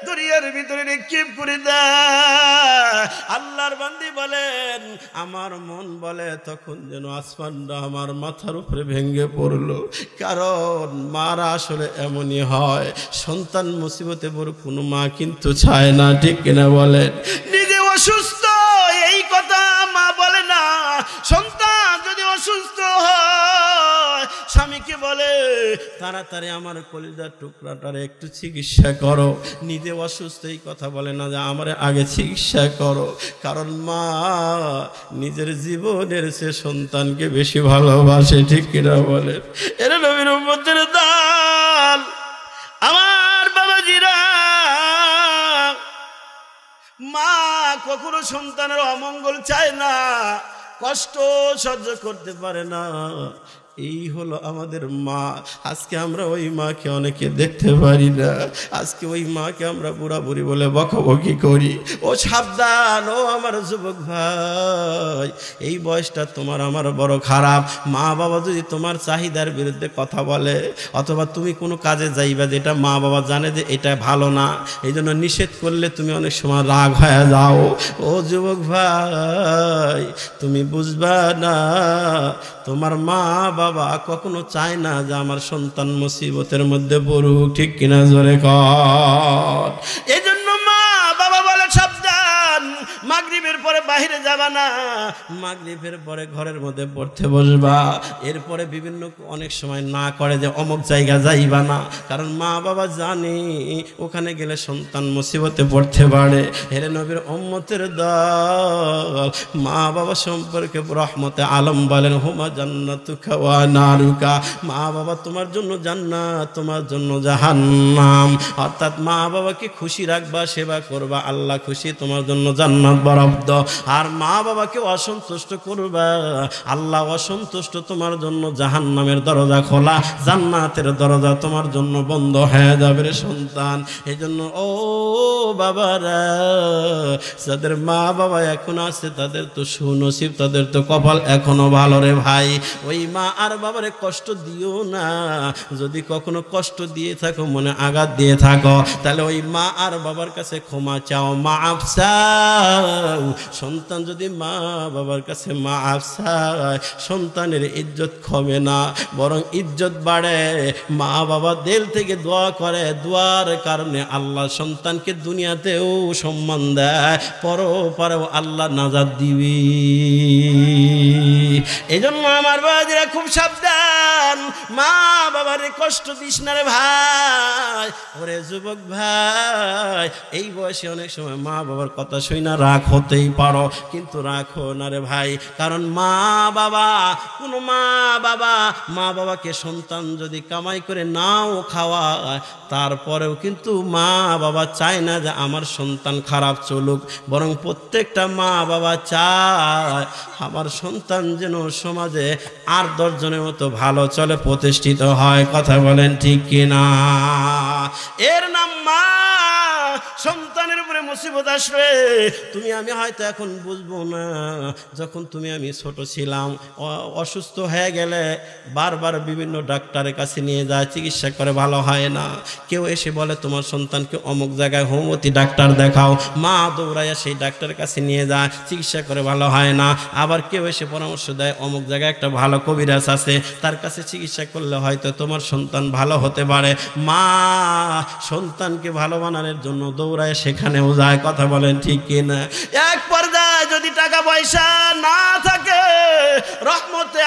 দরিয়া কলিজার ভিতরে নিক্ষেপ করে দেয়। আল্লাহর বান্দি বলেন আমার মন বলে তখন যেন আসমানটা আমার মাথার উপরে ভেঙে পড়লো। কারণ মারা আসলে এমনই হয়, সন্তান মুসিবতে বড় কোনো মা কিন্তু চায় না, ঠিক কিনা বলেন? নিজে অসুস্থ এই কথা মা বলে না, সন্তান যদি অসুস্থ হয় স্বামীকে বলে তাড়াতাড়ি আমার কলিজার টুকরাটার একটু চিকিৎসা করো। নিজে অসুস্থ এই কথা বলে না যে আমার আগে চিকিৎসা করো। কারণ মা নিজের জীবনের সে সন্তানকে বেশি ভালোবাসে, ঠিক কিনা বলে? এরা নবীর উম্মতের দল, আমার বাবাজিরা, মা কখনো সন্তানের অমঙ্গল চায় না, কষ্ট সহ্য করতে পারে না। এই হলো আমাদের মা। আজকে আমরা ওই মাকে অনেকে দেখতে পারি না। আজকে ওই মাকে আমরা বুড়া বুড়ি বলে বকাবকি করি। ও সাবধান, ও আমার যুবক ভাই, এই বয়সটা তোমার আমার বড় খারাপ। মা বাবা যদি তোমার চাহিদার বিরুদ্ধে কথা বলে অথবা তুমি কোনো কাজে যাইবা যেটা মা বাবা জানে যে এটা ভালো না, এই জন্য নিষেধ করলে তুমি অনেক সময় রাগ হয়ে যাও। ও যুবক ভাই, তুমি বুঝবা না, তোমার মা বাবা কখনো চায় না যে আমার সন্তান মুসিবতের মধ্যে পড়ুক, ঠিক কিনা জোরে কর। এই জন্য মা বাবা বলে সাবধান, মাগরিবের পরে বাইরে যাবা না, মাগরিবের পরে ঘরের মধ্যে পড়তে বসবা। এরপরে বিভিন্ন অনেক সময় না করে যে অমুক জায়গা যাইবা না, কারণ মা বাবা জানে ওখানে গেলে সন্তান মুসিবতে পড়তে পারে। হেরে নবীর উম্মতের দল, মা বাবা সম্পর্কে রহমতে আলম বলেন হুমা জান্নাতুকা ওয়া নারুকা, মা বাবা তোমার জন্য জান্নাত, তোমার জন্য জাহান্নাম। অর্থাৎ মা বাবাকে খুশি রাখবা, সেবা করবা, আল্লাহ খুশি, তোমার জন্য জান্নাত বরাদ্দ। আর মা বাবাকে অসন্তুষ্ট করবা, আল্লাহ অসন্তুষ্ট, তোমার জন্য জাহান্নামের দরজা খোলা, জান্নাতের দরজা তোমার জন্য বন্ধ হয়ে যাবে রে সন্তান। এই জন্য ও বাবারা, যাদের মা বাবা এখন আছে তাদের তো সুনসিব, তাদের তো কপাল এখনো ভালো রে ভাই। ওই মা আর বাবারে কষ্ট দিও না। যদি কখনো কষ্ট দিয়ে থাকো, মনে আঘাত দিয়ে থাকো, তাহলে ওই মা আর বাবার কাছে ক্ষমা চাও, মাফ চাও। সন্তান যদি মা বাবার কাছে মাফ চায়, সন্তানের ইজ্জত কমে না, বরং ইজ্জত বাড়ে। মা বাবা দিল থেকে দোয়া করে, দোয়ার কারণে আল্লাহ সন্তানকে দুনিয়াতেও সম্মান দেয়, পরপারেও আল্লাহ নাজাত দিবি। এই জন্য আমার বাবাজিরা খুব সাবধান, মা বাবার কষ্ট দিস না রে ভাই। ওরে যুবক ভাই, এই বয়সে অনেক সময় মা বাবার কথা শুই না রাগ হতেই পারো, কিন্তু রাখো না রে ভাই। কারণ মা বাবা, কোনো মা বাবাকে সন্তান যদি কামাই করে নাও খাওয়ায়, তারপরেও কিন্তু মা বাবা চায় না যে আমার সন্তান খারাপ চলুক, বরং প্রত্যেকটা মা বাবা চায় আমার সন্তান যেন সমাজে আর 10 জনের মতো ভালো চলে, প্রতিষ্ঠিত হয়। কথা বলেন ঠিক কিনা? এর নাম মা। সন্তানের উপরে মুসিবত আসবে, তুমি আমি হয়তো এখন বুঝবো না। যখন তুমি আমি ছোট ছিলাম, অসুস্থ হয়ে গেলে বারবার বিভিন্ন ডাক্তারের কাছে নিয়ে যায়, চিকিৎসা করে ভালো হয় না। কেউ এসে বলে তোমার সন্তানকে অমুক জায়গায় হোমিওপ্যাথি ডাক্তার দেখাও, মা দৌড়াইয়া সেই ডাক্তারের কাছে নিয়ে যায়, চিকিৎসা করে ভালো হয় না। আবার কেউ এসে পরামর্শ দেয় অমুক জায়গায় একটা ভালো কবিরাজ আছে, তার কাছে চিকিৎসা করলে হয়তো তোমার সন্তান ভালো হতে পারে। মা সন্তানকে ভালো বানানোর জন্য দৌড়ায় সেখানেও যায়। কথা বলেন ঠিক কিনা? এক পর্যায়ে যদি টাকা পয়সা না থাকে, রহমতে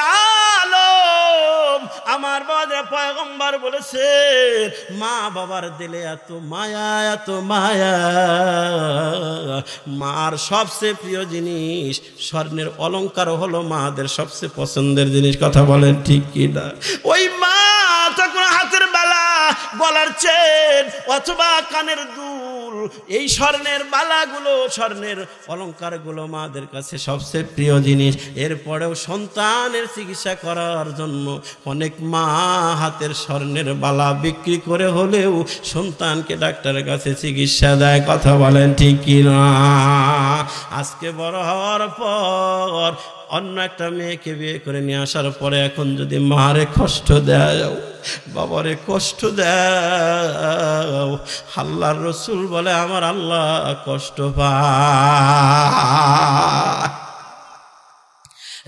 আলম আমার বাবা পয়গম্বর বলেছে, মা বাবার দিলে এত মায়া, এত মায়া। মার সবচেয়ে প্রিয় জিনিস স্বর্ণের অলংকার হলো মাদের সবচেয়ে পছন্দের জিনিস। কথা বলেন ঠিক কিনা? ওই মা তখন হাতের বালা, গলার চেন অথবা কানের দুল, এই স্বর্ণের বালাগুলো, স্বর্ণের অলংকারগুলো মাদের কাছে সবচেয়ে প্রিয় জিনিস। এরপরেও সন্তানের চিকিৎসা করার জন্য অনেক মা হাতের স্বর্ণের বালা বিক্রি করে হলেও সন্তানকে ডাক্তারের কাছে চিকিৎসা দেয়। কথা বলেন ঠিক কিনা? আজকে বড় হওয়ার পর অন্য একটা মেয়েকে বিয়ে করে নিয়ে আসার পরে এখন যদি মারে কষ্ট দাও, বাবারে কষ্ট দাও, আল্লাহর রাসূল বলে আমার আল্লাহ কষ্ট পায়।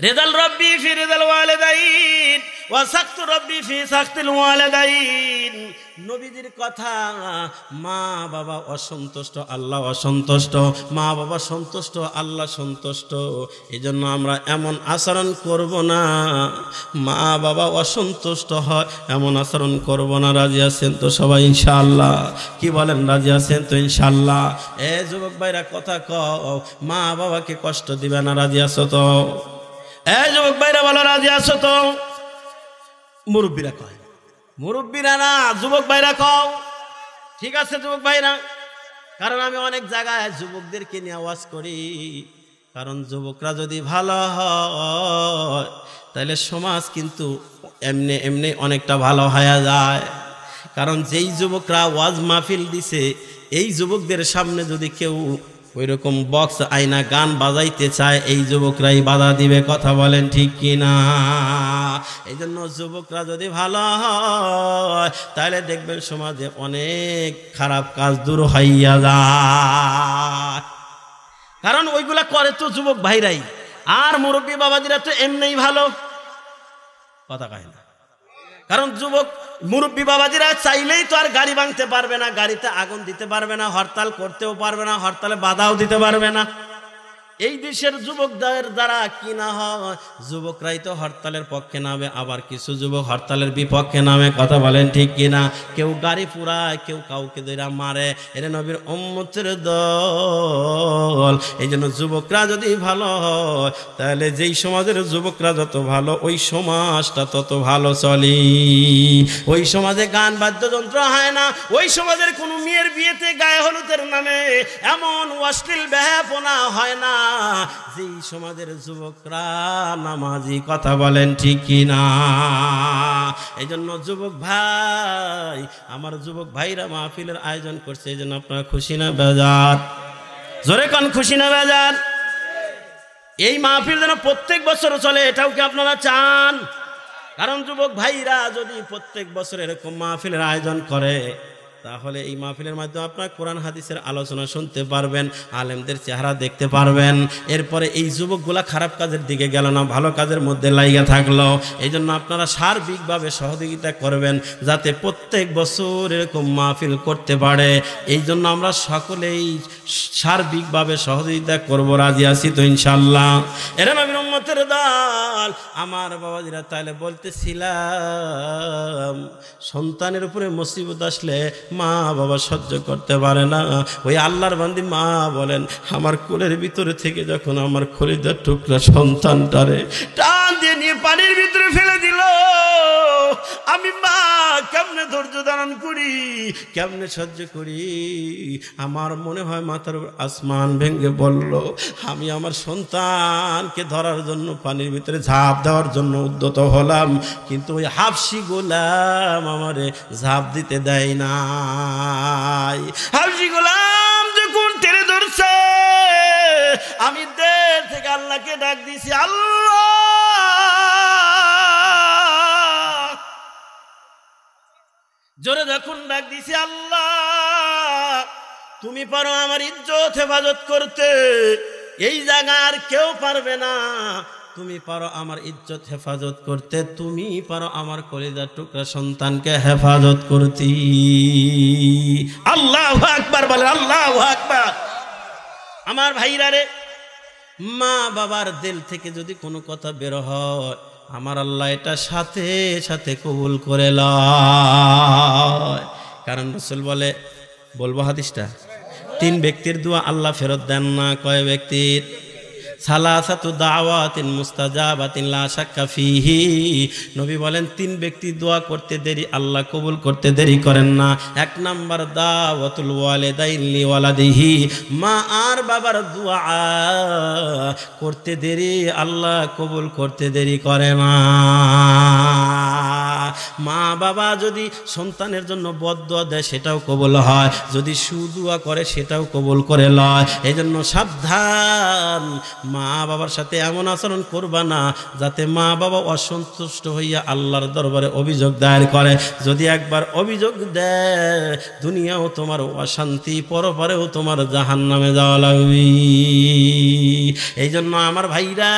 রিদাল রব্বি ফি রিদাল ওয়ালিদাইন ওয়া সাখতু রব্বি ফি সাখতিল ওয়ালিদাইন। নবীজির কথা, মা বাবা অসন্তুষ্ট আল্লাহ অসন্তুষ্ট, মা বাবা সন্তুষ্ট আল্লাহ সন্তুষ্ট। এই জন্য আমরা এমন আচরণ করব না, মা বাবা অসন্তুষ্ট হয় এমন আচরণ করব না। রাজি আছেন তো সবাই ইনশাআল্লাহ? কি বলেন, রাজি আছেন তো ইনশাআল্লাহ? এ যুবক ভাইরা কথা কও, মা বাবাকে কষ্ট দিবে না, রাজি আছো তো? এই যুবক ভাইরা বলো, রাজি আছো তো? মুরব্বীরা কয়, মুরব্বীরা না, যুবক ভাইরা কও। ঠিক আছে যুবক ভাইরা, কারণ আমি অনেক জায়গায় যুবকদেরকে নিয়ে আওয়াজ করি। কারণ যুবকরা যদি ভালো হয় তাহলে সমাজ কিন্তু এমনি এমনি অনেকটা ভালো হয়ে যায়। কারণ যেই যুবকরা ওয়াজ মাহফিল দিছে, এই যুবকদের সামনে যদি কেউ ওই রকম বক্স আয়না গান বাজাইতে চায়, এই যুবকরাই বাধা দিবে। কথা বলেন ঠিক কিনা? এই জন্য যুবকরা যদি ভালো হয় তাহলে দেখবেন সমাজে অনেক খারাপ কাজ দূর হইয়া যায়। কারণ ওইগুলা করে তো যুবক ভাইরাই, আর মুরব্বী বাবাজিরা তো এমনিই ভালো। কথা কয় না? কারণ যুবক মুরব্বী বাবাজিরা চাইলেই তো আর গাড়ি ভাঙতে পারবে না, গাড়িতে আগুন দিতে পারবে না, হরতাল করতেও পারবে না, হরতালে বাধাও দিতে পারবে না। এই দেশের যুবকদের দ্বারা কি না হয়, যুবকরাই তো হরতালের পক্ষে নামে, আবার কিছু যুবক হরতালের বিপক্ষে নামে। কথা বলেন ঠিক কিনা? কেউ গাড়ি পুরায়, কেউ কাউকে ধরে মারে। এর নবীর উম্মতের দল। এই জন্য যুবকরা যদি ভালো হয় তাহলে যেই সমাজের যুবকরা যত ভালো, ওই সমাজটা তত ভালো চলে। ওই সমাজে গান বাদ্যযন্ত্র হয় না, ওই সমাজের কোনো মেয়ের বিয়েতে গায়ে হলুদের নামে এমন অশ্লীল বেহাপনা হয় না। যেই সমাজের যুবকরা নামাজি। কথা বলেন ঠিক কিনা? এই জন্য যুবক ভাই, আমার যুবক ভাইরা মাহফিলের আয়োজন করছে, এই জন্য আপনারা খুশি না বেজার? জোরে কান, খুশি না বেজার? এই মাহফিল যেন প্রত্যেক বছর চলে, এটাও কি আপনারা চান? কারণ যুবক ভাইরা যদি প্রত্যেক বছর এরকম মাহফিলের আয়োজন করে তাহলে এই মাহফিলের মাধ্যমে আপনারা কোরআন হাদিসের আলোচনা শুনতে পারবেন, আলেমদের চেহারা দেখতে পারবেন। এরপরে এই যুবকগুলা খারাপ কাজের দিকে গেল না, ভালো কাজের মধ্যে লাইগা থাকলো। এই জন্য আপনারা সার্বিকভাবে সহযোগিতা করবেন যাতে প্রত্যেক বছর এরকম মাহফিল করতে পারে। এই জন্য আমরা সকলেই সার্বিকভাবে সহযোগিতা করব। রাজি আছি তো ইনশাআল্লাহ? এরা নবীর উম্মতের দল। আমার বাবাজিরা তাহলে বলতেছিলাম, সন্তানের উপরে মুসিবত আসলে মা বাবা সহ্য করতে পারে না। ওই আল্লাহর বান্দি মা বলেন, আমার কোলের ভিতরে থেকে যখন আমার খলিদার টুকরা সন্তানটারে টান দিয়ে নিয়ে পানির ভিতরে ফেলে দিল, আমি মা কেমনে ধৈর্য ধারণ করি, কেমনে সহ্য করি? আমার মনে হয় মাথার আসমান ভেঙে বলল। আমি আমার সন্তানকে ধরার জন্য পানির ভিতরে ঝাঁপ দেওয়ার জন্য উদ্যত হলাম, কিন্তু ওই হাফসি গোলাম আমারে ঝাঁপ দিতে দেয় না। হাফসি গোলাম যখন টেনে ধরছে, আমি দেড় থেকে আল্লাহকে ডাক দিছি, আল্লাহ জোরে যখন ডাক দিছি, আল্লাহ তুমি পারো আমার ইজ্জত হেফাজত করতে, এই জায়গা আর কেউ পারবে না। তুমি পারো আমার ইজ্জত হেফাজত করতে, তুমি পারো আমার কলিজার টুকরা সন্তানকে হেফাজত করতে। আল্লাহু আকবার বলে, আল্লাহু আকবার। আমার ভাইরা রে, মা বাবার দিল থেকে যদি কোনো কথা বের হয়, আমার আল্লাহ এটা সাথে সাথে কবুল করে লয়। কারণ রাসূল বলে, বলবো হাদিসটা, 3 ব্যক্তির দোয়া আল্লাহ ফেরত দেন না। কয় ব্যক্তির? সালাসাতু দাওয়াতিন মুস্তাজাবাতিন লা শাক্কা ফিহি। নবী বলেন 3 ব্যক্তি দোয়া করতে দেরি আল্লাহ কবুল করতে দেরি করেন না। 1 নাম্বার দাওয়াতুল ওয়ালিদাইন লিওয়ালাদিহি, মা আর বাবার দোয়া করতে দেরি আল্লাহ কবুল করতে দেরি করে না। মা বাবা যদি সন্তানের জন্য বদদুয়া দেয় সেটাও কবুল হয়, যদি সুদুয়া করে সেটাও কবুল করে লয়। এই জন্য সাবধান, মা বাবার সাথে এমন আচরণ করবা না যাতে মা বাবা অসন্তুষ্ট হইয়া আল্লাহর দরবারে অভিযোগ দায়ের করে। যদি একবার অভিযোগ দেয় দুনিয়াও তোমার অশান্তি, পরপারেও তোমার জাহান্নামে যাওয়া লাগবে। এই জন্য আমার ভাইরা,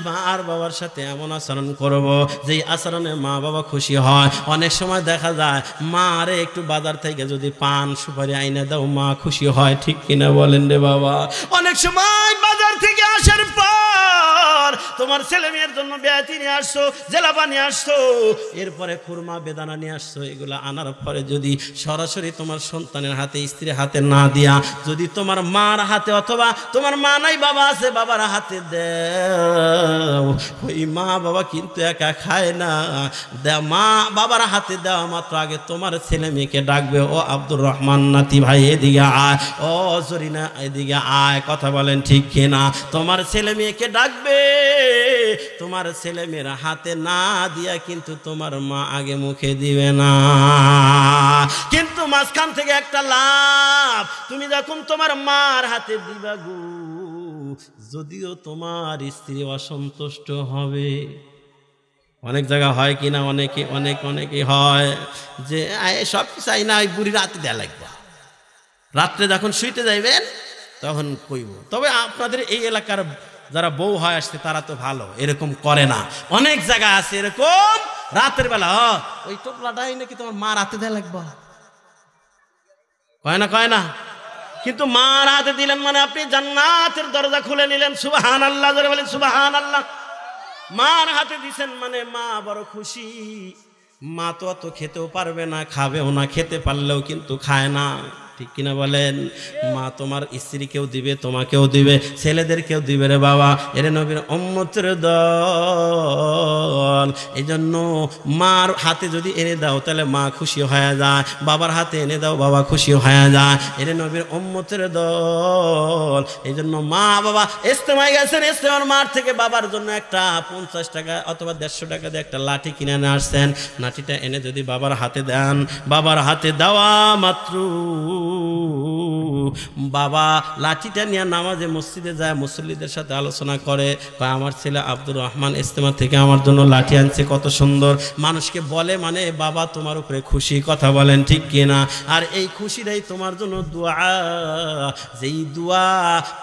মা আর বাবার সাথে এমন আচরণ করব যেই আচরণে মা বাবা খুশি হয়। অনেক সময় দেখা যায় মা আরে একটু বাজার থেকে যদি পান সুপারি আইনে দাও মা খুশি হয়, ঠিক কিনা বলেন রে বাবা? অনেক সময় বাজার থেকে আসার পর তোমার ছেলে মেয়ের জন্য বেয়াতি নিয়ে আসছো, জেলাপা নিয়ে আসছো, এরপরে খুরমা বেদানা নিয়ে আসছো, এগুলো আনার পরে যদি সরাসরি তোমার সন্তানের হাতে, স্ত্রীর হাতে না দিয়া যদি তোমার মার হাতে, অথবা তোমার মা নাই বাবা আছে বাবার হাতে দেও, ওই মা বাবা কিন্তু একা খায় না। মা বাবার হাতে দেওয়া মাত্র আগে তোমার ছেলে মেয়েকে ডাকবে, ও আব্দুর রহমান নাতি ভাই এদিকে আয়, ও জরিনা এদিকে আয়, কথা বলেন ঠিক কিনা? তোমার ছেলে মেয়েকে ডাকবে, তোমার ছেলে মেয়ের হাতে না দিয়া কিন্তু তোমার মা আগে মুখে দিবে না। কিন্তু মাঝখান থেকে একটা লাভ, তুমি যখন তোমার মার হাতে দিবা গো, যদিও তোমার স্ত্রী অসন্তুষ্ট হবে। অনেক জায়গা হয় কিনা, অনেকে হয় যে সব চাই না, ওই বুড়ি রাতে দেয়া লাগবে, রাত্রে যখন শুইতে যাইবেন তখন কইব। তবে আপনাদের এই এলাকার যারা বউ হয় আসছে তারা তো ভালো, এরকম করে না। অনেক জায়গা আছে এরকম, রাতের বেলা ওই টোপলাটাই নাকি তোমার মা রাতে দেয়া লাগবে, কয় না। কিন্তু মার হাতে দিলেন মানে আপনি জান্নাতের দরজা খুলে নিলেন। সুবহানাল্লাহ, জোরে বলেন সুবহানাল্লাহ। মার হাতে দিছেন মানে মা বড় খুশি। মা তো অত খেতেও পারবে না, খাবেও না, খেতে পারলেও কিন্তু খায় না, ঠিক কিনা বলেন? মা তোমার স্ত্রীকেও দিবে, তোমাকেও দিবে, ছেলেদেরকেও দিবে রে বাবা। এরে নবীর উম্মতের দল। এই জন্য মার হাতে যদি এনে দাও তাহলে মা খুশি হয়ে যায়, বাবার হাতে এনে দাও বাবা খুশি হয়ে যায়। এরে নবীর উম্মতের দল। এই জন্য মা বাবা ইস্তেমায় গেছেন, ইস্তেমার মার থেকে বাবার জন্য একটা 50 টাকা অথবা 150 টাকা দিয়ে একটা লাঠি কিনে নিয়ে আসছেন। লাঠিটা এনে যদি বাবার হাতে দেন, বাবার হাতে দেওয়া মাত্র বাবা লাঠিটা নিয়ে নামাজে মসজিদে যায়, মুসল্লিদের সাথে আলোচনা করে, আমার ছেলে আব্দুর রহমান ইস্তেমা থেকে আমার জন্য লাঠি আনছে, কত সুন্দর। মানুষকে বলে মানে বাবা তোমার উপরে খুশি, কথা বলেন ঠিক কিনা? আর এই খুশিটাই তোমার জন্য দোয়া। যেই দোয়া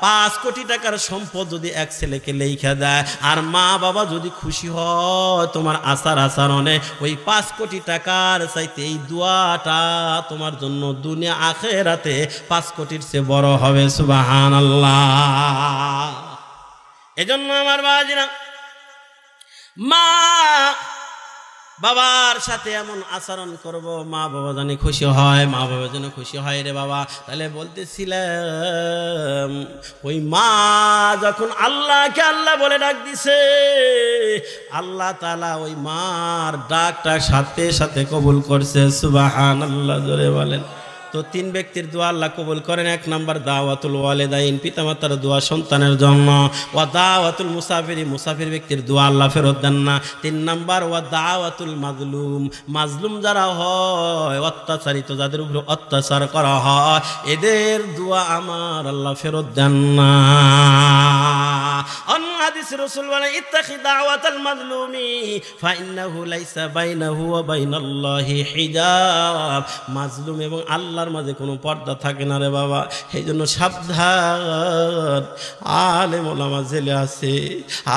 5 কোটি টাকার সম্পদ যদি এক ছেলেকে লেখা দেয়, আর মা বাবা যদি খুশি হয় তোমার আচরণে, ওই 5 কোটি টাকার চাইতে এই দোয়াটা তোমার জন্য দুনিয়া আখিরাতে 5 কোটির চেয়ে বড় হবে। সুবহানাল্লাহ। এজন্য আমার বাবাজিরা, মা বাবার সাথে এমন আচরণ করব, মা বাবা যেন খুশি হয়, মা বাবা যেন খুশি হয় রে বাবা। তাহলে বলতেছিলাম ওই মা যখন আল্লাহকে আল্লাহ বলে ডাক দিছে, আল্লাহ তাআলা ওই মার ডাকটা সাথে সাথে কবুল করছে। সুবহানাল্লাহ, জোরে বলেন। তো 3 ব্যক্তির দোয়া আল্লাহ কবুল করেন। 1 নম্বর দাওয়াতুল ওয়ালিদাইন, পিতামাতার দোয়া সন্তানের জন্য। ওয়া দাওয়াতুল মুসাফির, মুসাফির ব্যক্তির দোয়া আল্লাহ ফেরত দেন না। 3 নম্বর ওয়া দাওয়াতুল মাজলুম, মাজলুম যারা হয়, অত্যাচারিত, যাদের উপর অত্যাচার করা হয়, এদের দোয়া আমার আল্লাহ ফেরত দেন না। অন্য হাদিসে রাসূল বলেন, ইত্তাকি দাওয়াতাল মাজলুমি ফাইন্নাহু লাইসা বাইনাহু ওয়া বাইনাল্লাহি হিজাব। মাজলুম এবং আল্লাহর মাঝে কোনো পর্দা থাকে না রে বাবা। এই জন্য সাবধান। আলেম ওলামা জেলে আছে,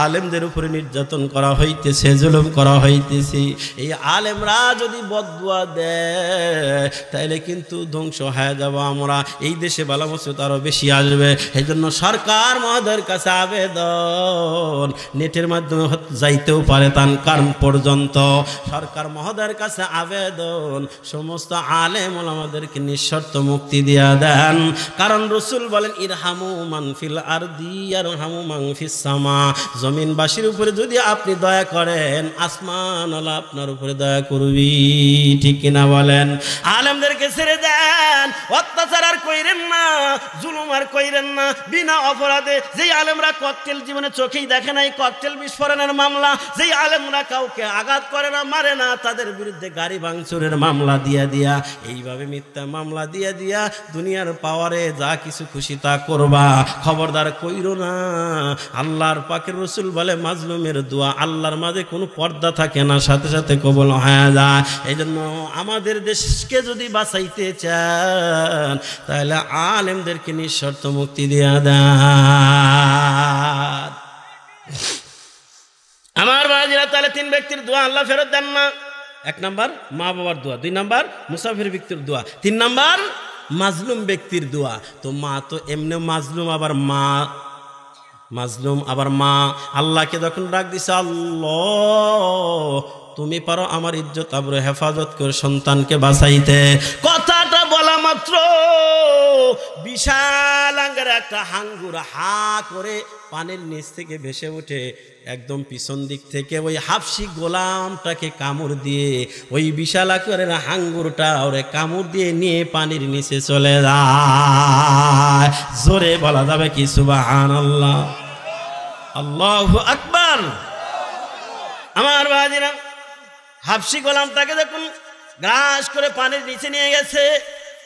আলেমদের উপরে নির্যাতন করা হইতেছে, জুলুম করা হইতেছে। এই আলেমরা যদি বদদুয়া দেয় তাহলে কিন্তু ধ্বংস হয়ে যাব আমরা। এই দেশে বালা মুসিবত আরো বেশি আসবে। এই জন্য সরকার মহোদয়ের কাছে আবেদন, নেটের মাধ্যমে যাইতেও পারে তানকার পর্যন্ত। সরকার মহোদয়ের কাছে আবেদন, সমস্ত আলেম ওলামাদেরকে নিঃশর্ত মুক্তি দিয়া দেন। কারণ রাসূল বলেন, ইরহামু মান ফিল আরদি ইয়ারহামু মান ফিস সামা। জমিনবাসীর উপরে যদি আপনি দয়া করেন, আসমান আল্লাহ আপনার উপরে দয়া করবি, ঠিক কিনা বলেন? আলেমদেরকে ছেড়ে দেন, অত্যাচার আর কইরেন না, জুলুম আর কইরেন না। বিনা অপরাধে যেই আলেমরা ককটেল জীবনে চোখেই দেখে নাই, ককটেল বিস্ফোরণের মামলা, যেই আলেমরা কাউকে আঘাত করে না, মারে না, তাদের বিরুদ্ধে গাড়ি ভাঙচুরের মামলা দিয়া এইভাবে মিথ্যা মামলা দিয়া দুনিয়ার পাওয়ারে যা কিছু খুশি তা করবা। খবরদার কইরো না। আল্লাহর পাকের রাসূল বলে মাজলুমের দোয়া আল্লাহর মাঝে কোনো পর্দা থাকে না, সাথে সাথে কবুল হয়ে যায়। এই জন্য আমাদের দেশকে যদি বাঁচাইতে চান তাহলে আলেমদেরকে নিঃশর্ত মুক্তি দেয়া দেন। আমার বাজিরা, তাহলে 3 ব্যক্তির দোয়া আল্লাহ ফেরত দেন না। 1 নাম্বার মা বাবার দোয়া, 2 নাম্বার মুসাফির ব্যক্তির দোয়া, 3 নাম্বার মাজলুম ব্যক্তির দোয়া। তো মা তো এমনি মাজলুম, আবার মা মাজলুম, আবার মা আল্লাহকে যখন ডাক দিছে, আল্লাহ তুমি পারো আমার ইজ্জত আবরু হেফাজত করে সন্তানকে বাঁচাইতে, কথাটা বলা মাত্র বিশাল আঙ্গারে একটা হাঙ্গুর হা করে পানির নিচ থেকে ভেসে ওঠে। একদম পিছন দিক থেকে ওই হাফসি গোলামটাকে কামড় দিয়ে ওই বিশাল আকারের হাঙ্গুরটা ওরে কামড় দিয়ে নিয়ে পানির নিচে চলে যায়। জোরে বলা যাবে কি সুবহানাল্লাহ, আল্লাহু আকবার। আমার বাজিরা, হাফসি গোলামটাকে যখন গ্রাস করে পানির নিচে নিয়ে গেছে,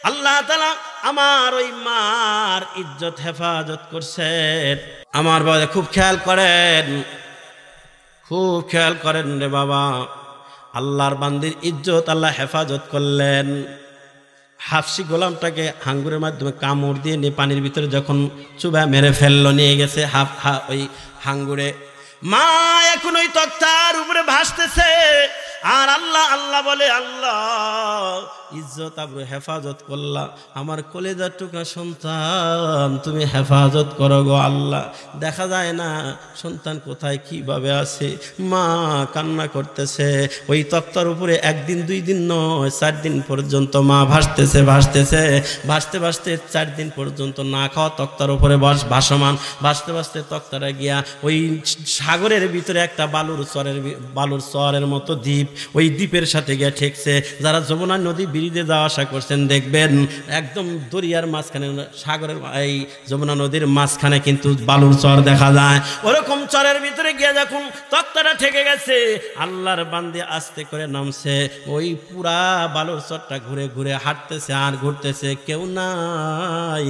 আল্লাহ তাআলা আমার ওই মার ইজ্জত হেফাজত করছেন। আমার বাবা খুব খেয়াল করেন, খুব খেয়াল করেন রে বাবা। আল্লাহর বান্দির ইজ্জত আল্লাহ হেফাজত করলেন। হাফসি গোলামটাকে হাঙ্গুরের মাধ্যমে কামড় দিয়ে নিয়ে পানির ভিতরে যখন চুবা মেরে ফেললো, নিয়ে গেছে ওই হাঙ্গুরে। মা এখন ওই তক্তার উপরে ভাসতেছে, আর আল্লাহ আল্লাহ বলে, আল্লাহ ইজ্জত আবরু হেফাজত করলা, আমার কলেজার টুকরা সন্তান তুমি হেফাজত করো গো আল্লাহ। দেখা যায় না সন্তান কোথায় কিভাবে আছে, মা কান্না করতেছে। ওই তক্তার উপরে 1 দিন 2 দিন নয়, 4 দিন পর্যন্ত মা ভাসতেছে, ভাসতে 4 দিন পর্যন্ত না খাওয়া তক্তার উপরে ভাসমান। ভাসতে তক্তাটা গিয়া ওই সাগরের ভিতরে একটা বালুর চরের মতো দ্বীপ, ওই দ্বীপের সাথে গিয়ে ঠেকছে। যারা যমুনা নদী ব্রিজে যাওয়া আসা করছেন দেখবেন একদম দরিয়ার মাঝখানে, সাগরের এই যমুনা নদীর মাঝখানে কিন্তু বালুর চর দেখা যায়। ওরকম চরের ভিতরে গিয়ে যখন তক্তাটা ঠেকে গেছে, আল্লাহর বান্দে আস্তে করে নামছে। ওই পুরা বালুর চরটা ঘুরে ঘুরে হাঁটতেছে আর ঘুরতেছে, কেউ নাই,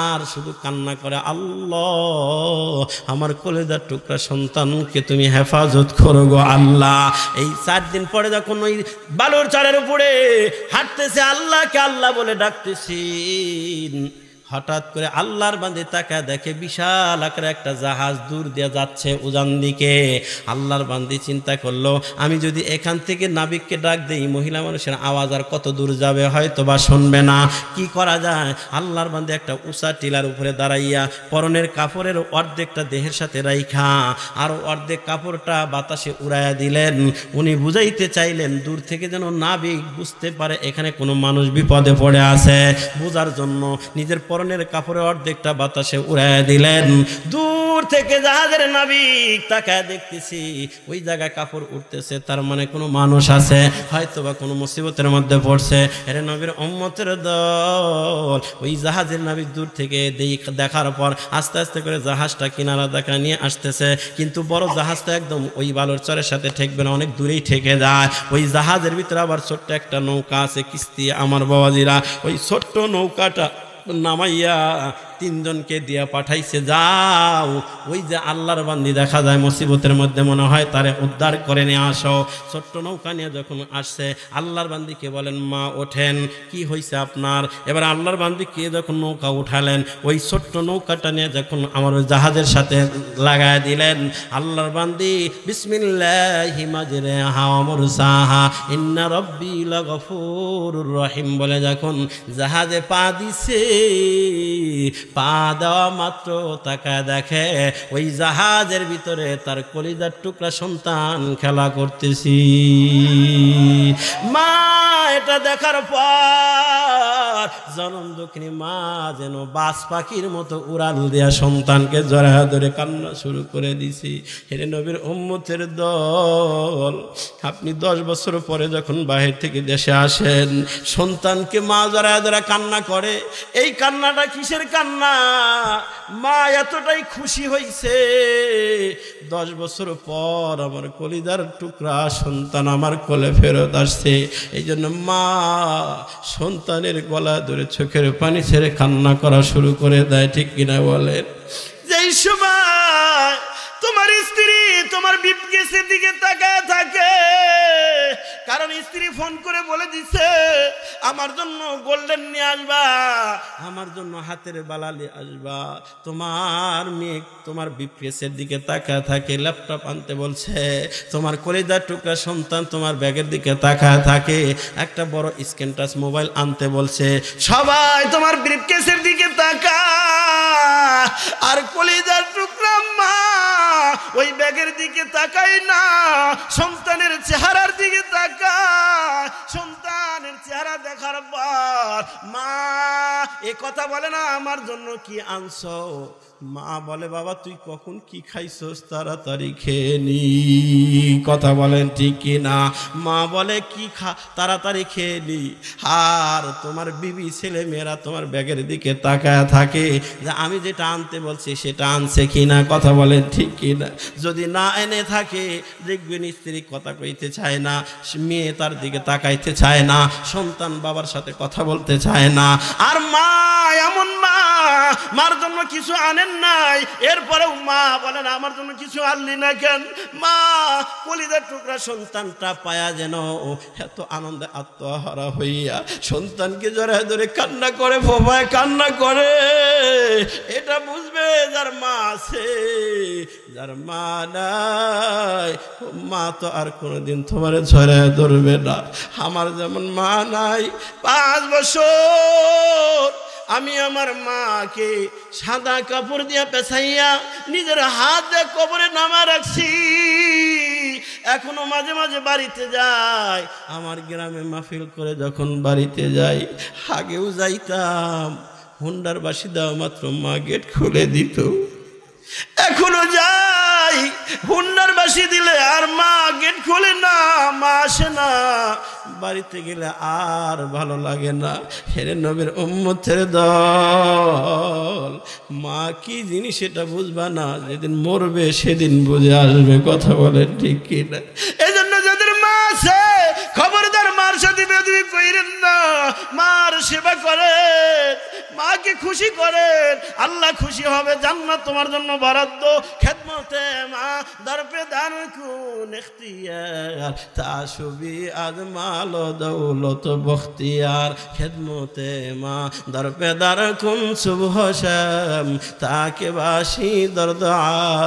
আর শুধু কান্না করে, আল্লাহ আমার কলেজার টুকরা সন্তানকে তুমি হেফাজত করো গো আল্লাহ। এই 4 দিন পরে যখন ওই বালুর চরের উপরে হাঁটতেছে, আল্লাহকে আল্লাহ বলে ডাকতেছি, হঠাৎ করে আল্লাহর বান্দে তাকা দেখে বিশাল আকারে একটা জাহাজ দূর দিয়ে যাচ্ছে উজান দিকে। আল্লাহর বান্দে চিন্তা করলো, আমি যদি এখান থেকে নাবিককে ডাক দেই, মহিলা মানুষের আওয়াজ আর কত দূর যাবে, হয়তো বা শুনবে না। কি করা যায়? আল্লাহর বান্দে একটা উঁচা টিলার উপরে দাঁড়াইয়া পরনের কাপড়ের অর্ধেকটা দেহের সাথে রাইখা আর অর্ধেক কাপড়টা বাতাসে উড়াইয়া দিলেন। উনি বুঝাইতে চাইলেন দূর থেকে যেন নাবিক বুঝতে পারে এখানে কোনো মানুষ বিপদে পড়ে আছে, বোঝার জন্য নিজের পরনের কাপড়ের অর্ধেকটা বাতাসে উড়াইয়া দিলেন। দূর থেকে জাহাজের নাবিক তাকায় দেখতেছি ওই জায়গায় কাপড় উঠতেছে, তার মানে কোনো মানুষ আছে, হয়তো বা কোনো মুসিবতের মধ্যে পড়ছে। এর নবীর উম্মতের দল ওই জাহাজের নাবিক দূর থেকে দেখার পর আস্তে আস্তে করে জাহাজটা কিনারা দেখা নিয়ে আসতেছে। কিন্তু বড় জাহাজটা একদম ওই বালুর চরের সাথে ঠেকবে না, অনেক দূরেই ঠেকে যায়। ওই জাহাজের ভিতরে আবার ছোট্ট একটা নৌকা আছে, কিস্তি। আমার বাবাজিরা, ওই ছোট্ট নৌকাটা নামাইয়া 3 জনকে দিয়া পাঠাইছে, যাও ওই যে আল্লাহর বান্দি দেখা যায় মুসিবতের মধ্যে, মনে হয় তারে উদ্ধার করে নিয়ে আসো। ছোট্ট নৌকা নিয়ে যখন আসছে, আল্লাহর বান্দিকে বলেন, মা ওঠেন, কি হয়েছে আপনার? এবার আল্লাহর বান্দিকে যখন নৌকা উঠালেন, ওই ছোট্ট নৌকাটা নিয়ে যখন আমার জাহাজের সাথে লাগায় দিলেন, আল্লাহর বান্দি বিসমিল্লাহি মাজরাহা ওয়া মুরসাহা ইন্না রাব্বি লাগফুরুর রহিম বলে যখন জাহাজে পা দিছে, পা দেওয়া মাত্র তাকায় দেখে ওই জাহাজের ভিতরে তার কলিজার টুকরা সন্তান খেলা করতেছি। মা এটা দেখার পর জনম দুঃখিনী মা যেন বাজ পাখির মতো উড়াল দেয়া সন্তানকে জড়ায়া ধরে কান্না শুরু করে দিছি। হে নবীর উম্মতের দল, আপনি 10 বছর পরে যখন বাহির থেকে দেশে আসেন, সন্তানকে মা জড়ায়া ধরে কান্না করে। এই কান্নাটা কিসের কান্না? মা এতটাই খুশি হইছে 10 বছর পর আমার কলিজার টুকরা সন্তান আমার কোলে ফেরত আসছে। এই জন্য মা সন্তানের গলা ধরে চোখের পানি ছেড়ে কান্না করা শুরু করে দেয়, ঠিক কিনা বলেন? যেই সময় তোমার স্ত্রী তোমার বিপকেসের দিকে তাকায় থাকে, কারণ স্ত্রী ফোন করে বলে দিছে আমার জন্য গোল্ডেন নিয়ে আসবা, আমার জন্য হাতের বালা নিয়ে আসবা। তোমার মেয়ে তোমার বিপকেসের দিকে তাকায় থাকে, ল্যাপটপ আনতে বলছে। তোমার কলিজার টুকরা সন্তান তোমার ব্যাগের দিকে তাকায় থাকে, একটা বড় স্ক্রিন টাচ মোবাইল আনতে বলছে। সবাই তোমার ব্রিফকেসের দিকে তাকায়, আর কলিজার টুকরা মা ওই ব্যাগের দিকে তাকায় না, সন্তানের চেহারার দিকে তাকায়। সন্তানের চেহারা দেখার পর মা এ কথা বলে না আমার জন্য কি আনছো? মা বলে বাবা তুই কখন কি খাইছস, তাড়াতাড়ি খেয়ে নি। কথা বলেন ঠিক কি না? মা বলে কি তাড়াতাড়ি খেয়ে নি। আর তোমার বিবি ছেলে মেয়েরা তোমার ব্যাগের দিকে তাকায় থাকে যে আমি যেটা আনতে বলছি সেটা আনছে কিনা। কথা বলেন ঠিক কিনা? যদি না এনে থাকে দেখবেন স্ত্রী কথা কইতে চায় না, মেয়ে তার দিকে তাকাইতে চায় না, সন্তান বাবার সাথে কথা বলতে চায় না। আর মা এমন মা, মার জন্য কিছু আনেন নাই, এরপরেও মা বলেন আমার জন্য কিছু আনলি না কেন? মা কলিজার টুকরা সন্তানটা পায়া যেন এত আনন্দে আত্মহারা হইয়া সন্তানকে জড়ায় ধরে কান্না করে, ভোবায় কান্না করে। এটা বুঝবে যার মা আছে, যার মা নাই মা তো আর কোনোদিন তোমার জড়ায় ধরবে না। আমার যেমন মা নাই, 5 বছর আমি আমার মাকে সাদা কাপড় দিয়া পেছাইয়া নিজের হাত দিয়ে কবরে নামা রাখছি। এখনো মাঝে মাঝে বাড়িতে যাই, আমার গ্রামে মাহফিল করে যখন বাড়িতে যাই, আগেও যাইতাম হুন্ডার বাসি দাও মাত্র মা গেট খুলে দিত। এখনো যাই হুন্ডার বাসি দিলে আর মা গেট খোলে না, মা আসে না। বাড়িতে গেলে আর ভালো লাগে না। হেরে নবীর উম্মতের দল, মা কি জিনিস এটা বুঝবা না, যেদিন মরবে সেদিন বুঝে আসবে। কথা বলেন ঠিক কিনা? এই জন্য যাদের মা আছে খবরদার মার সাথে বেদবি কইরেন না, মার সেবা করেন, মাকে খুশি করেন, আল্লাহ খুশি হবে, জান্নাত তোমার জন্য বরাদ্দ। খেদমতে মা দরপে দান কুন ইখতিয়ার, তাশুবি আজমাল দৌলত বখতিয়ার। খেদমতে মা দরপে দার কুন সুবহ শাম, তাকে বাসি দর্দ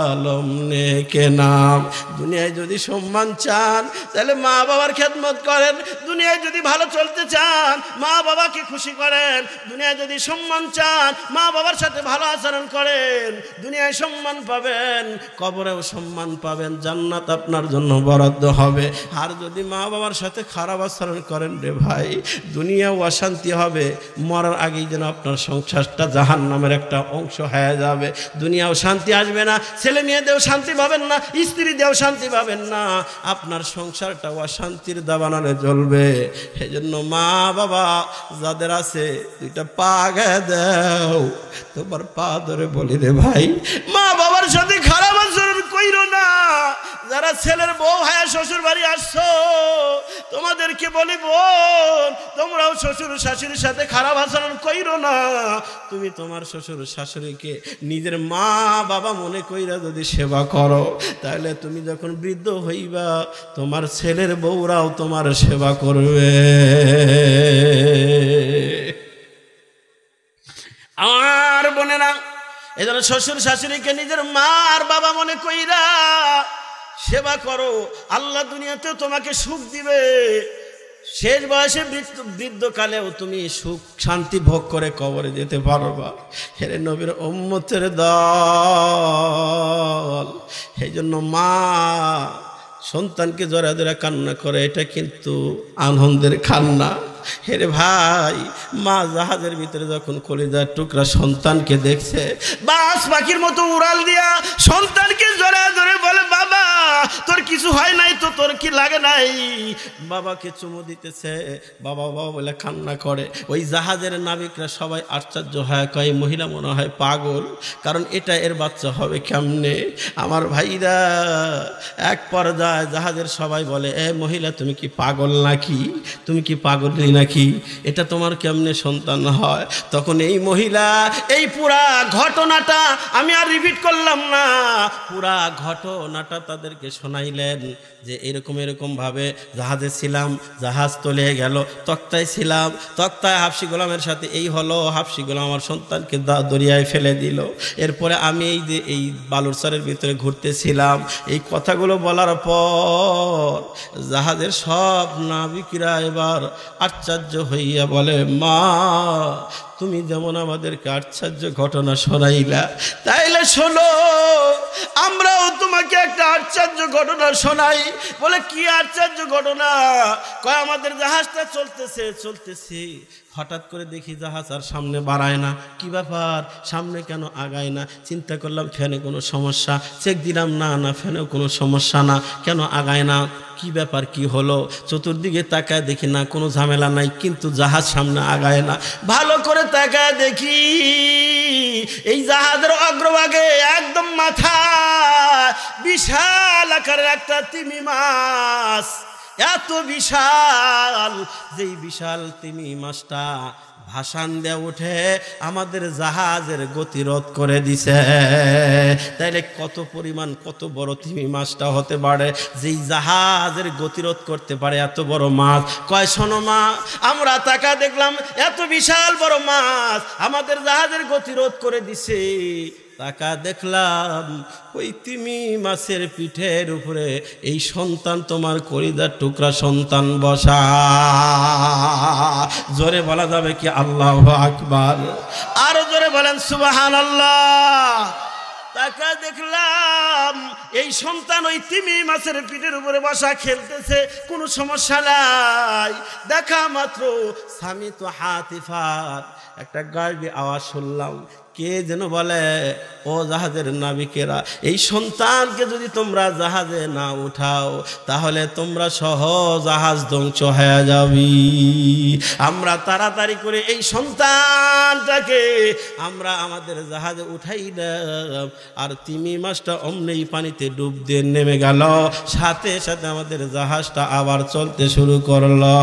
আলম নেকে নাম। দুনিয়ায় যদি সম্মান চান তাহলে মা বাবার খেদমত করেন, দুনিয়ায় যদি ভালো চলতে চান মা বাবাকে খুশি করেন, দুনিয়ায় যদি সম্মান চান মা বাবার সাথে ভালো আচরণ করেন, দুনিয়ায় সম্মান পাবেন, কবরেও সম্মান পাবেন, জান্নাত আপনার জন্য বরাদ্দ হবে। আর যদি মা বাবার সাথে খারাপ আচরণ করেন রে ভাই, দুনিয়াও অশান্তি হবে, মরার আগেই যেন আপনার সংসারটা জাহান্নামের একটা অংশ হয়ে যাবে। দুনিয়াও শান্তি আসবে না, ছেলে মেয়েদেরও শান্তি পাবেন না, স্ত্রী দেও শান্তি পাবেন না, আপনার সংসারটা অশান্তির দাবানলে জ্বলবে। সেজন্য মা বাবা যাদের আছে 2টা পা গায়ে দাও, তোমার পা ধরে বলি রে ভাই, মা বাবার সাথে খারাপ আচরণ কইরো না। যারা ছেলের বউ হায়া শ্বশুর বাড়ি আসছো তোমাদেরকে বলি বোন, তোমরাও শ্বশুর শাশুড়ির সাথে খারাপ আচরণ কইরো না। তুমি তোমার শ্বশুর শাশুড়িকে নিজের মা বাবা মনে কইরা যদি সেবা করো, তাহলে তুমি যখন বৃদ্ধ হইবা তোমার ছেলের বউরাও তোমার সেবা করবে। আমার বোনেরা, এজন্য শ্বশুর শাশুড়িকে নিজের মা আর বাবা মনে কইরা সেবা করো, আল্লাহ দুনিয়াতেও তোমাকে সুখ দিবে। শেষ বয়সে বৃদ্ধকালেও তুমি সুখ শান্তি ভোগ করে কবরে যেতে পারবা। হেরে নবীর উম্মতের দল, এই জন্য মা সন্তানকে জড়া জড়া কান্না করে, এটা কিন্তু আনন্দের কান্না। হেরে ভাই, মা জাহাজের ভিতরে যখন কলিজার টুকরা সন্তানকে দেখছে, বাস পাখির মতো উড়াল দিয়া সন্তানকে জড়া ধরে বলে, বাবা তোর কিছু হয় নাই তো, তোর কি লাগে নাই? বাবাকে চুমু দিতেছে, বাবা বাবা বলে কান্না করে। ওই জাহাজের নাবিকরা সবাই আশ্চর্য হয়, কয় মহিলা মনে হয় পাগল, কারণ এটা এর বাচ্চা হবে কেমনে? আমার ভাইরা, এক পর্যায়ে জাহাজের সবাই বলে, এ মহিলা তুমি কি পাগল নাকি? তুমি কি পাগল নাকি? এটা তোমার কেমনে সন্তান হয়? তখন এই মহিলা এই পুরা ঘটনাটা, আমি আর রিপিট করলাম না, পুরা ঘটনাটা তাদেরকে শোনাইলেন যে এরকম এরকম ভাবে জাহাজে ছিলাম, জাহাজ তলে গেল, তক্তায় ছিলাম, তক্তায় হাফসি গোলামের সাথে এই হলো, হাফসি গোলাম আমার সন্তানকে দরিয়ায় ফেলে দিল, এরপরে আমি এই যে এই বালুরচরের ভিতরে ঘুরতেছিলাম। এই কথাগুলো বলার পর জাহাজের সব নাবিকরা এবার আশ্চর্য হইয়া বলে, মা তুমি যেমন আমাদেরকে আশ্চর্য ঘটনা শোনাইলা, তাইলে শোনো আমরাও তোমাকে একটা আশ্চর্য ঘটনা শোনাই। বলে কি আশ্চর্য ঘটনা? কয় আমাদের জাহাজটা চলতেছে, হঠাৎ করে দেখি জাহাজ আর সামনে বাড়ায় না। কি ব্যাপার, সামনে কেন আগায় না? চিন্তা করলাম ফ্যানে কোনো সমস্যা, চেক দিলাম, না না ফ্যানেও কোনো সমস্যা না, কেন আগায় না? কি ব্যাপার, কি হলো? চতুর্দিকে তাকায় দেখি না কোনো ঝামেলা নাই, কিন্তু জাহাজ সামনে আগায় না। ভালো করে তাকায় দেখি এই জাহাজের অগ্রভাগে একদম মাথা বিশাল আকারের একটা তিমি মাছ, এত বিশাল, যেই বিশাল তিমি মাছটা ভাসান দিয়ে উঠে আমাদের জাহাজের গতিরোধ করে দিছে। তাইলে কত পরিমাণ, কত বড় তিমি মাছটা হতে পারে যেই জাহাজের গতিরোধ করতে পারে এত বড় মাছ? কয় শোনো মা, আমরা তাকা দেখলাম এত বিশাল বড় মাছ আমাদের জাহাজের গতিরোধ করে দিছে। তাকা দেখলাম ওই তিমি মাছের পিঠের উপরে এই সন্তান, তোমার কলিজার টুকরা সন্তান বসা। জোরে বলা যাবে কি আল্লাহু আকবার? আরো জোরে বলেন সুবহানাল্লাহ। তাকা দেখলাম এই সন্তান ওই তিমি মাছের পিঠের উপরে বসা, খেলতেছে, কোনো সমস্যা নাই। দেখা মাত্র স্বামী তো হাতিফাত একটা গায়েবী আওয়াজ শুনলাম, কে যেন বলে, ও জাহাজের নাবিকেরা, এই সন্তানকে যদি তোমরা জাহাজে না উঠাও তাহলে তোমরা সহ জাহাজ ধ্বংস হয়ে যাবি। আমরা তাড়াতাড়ি করে এই সন্তানটাকে আমরা আমাদের জাহাজে উঠাইলাম, আর তিমি মাছটা অমনেই পানিতে ডুব দিয়ে নেমে গেল, সাথে সাথে আমাদের জাহাজটা আবার চলতে শুরু করলো।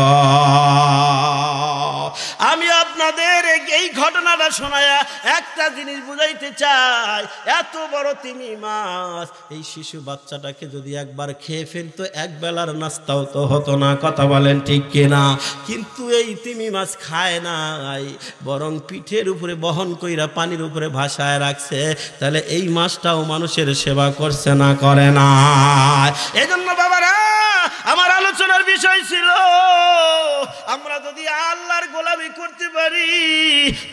আমি আপনাদের এই ঘটনাটা শোনায়া একটা জিনিস বুঝাইতে চাই, এত বড় তিমি মাছ এই শিশু বাচ্চাটাকে যদি একবার খেয়ে ফেলতো, এক বেলার নাস্তাও তো হতো না। কথা বলেন ঠিক কিনা? কিন্তু এই তিমি মাছ খায় নাই, বরং পিঠের উপরে বহন কইরা পানির উপরে ভাসায় রাখছে। তাহলে এই মাছটাও মানুষের সেবা করছে না? করে না। এজন্য বাবারা, আমার আলোচনার বিষয় ছিল, আমরা যদি আল্লাহর গোলামি করতে পারি,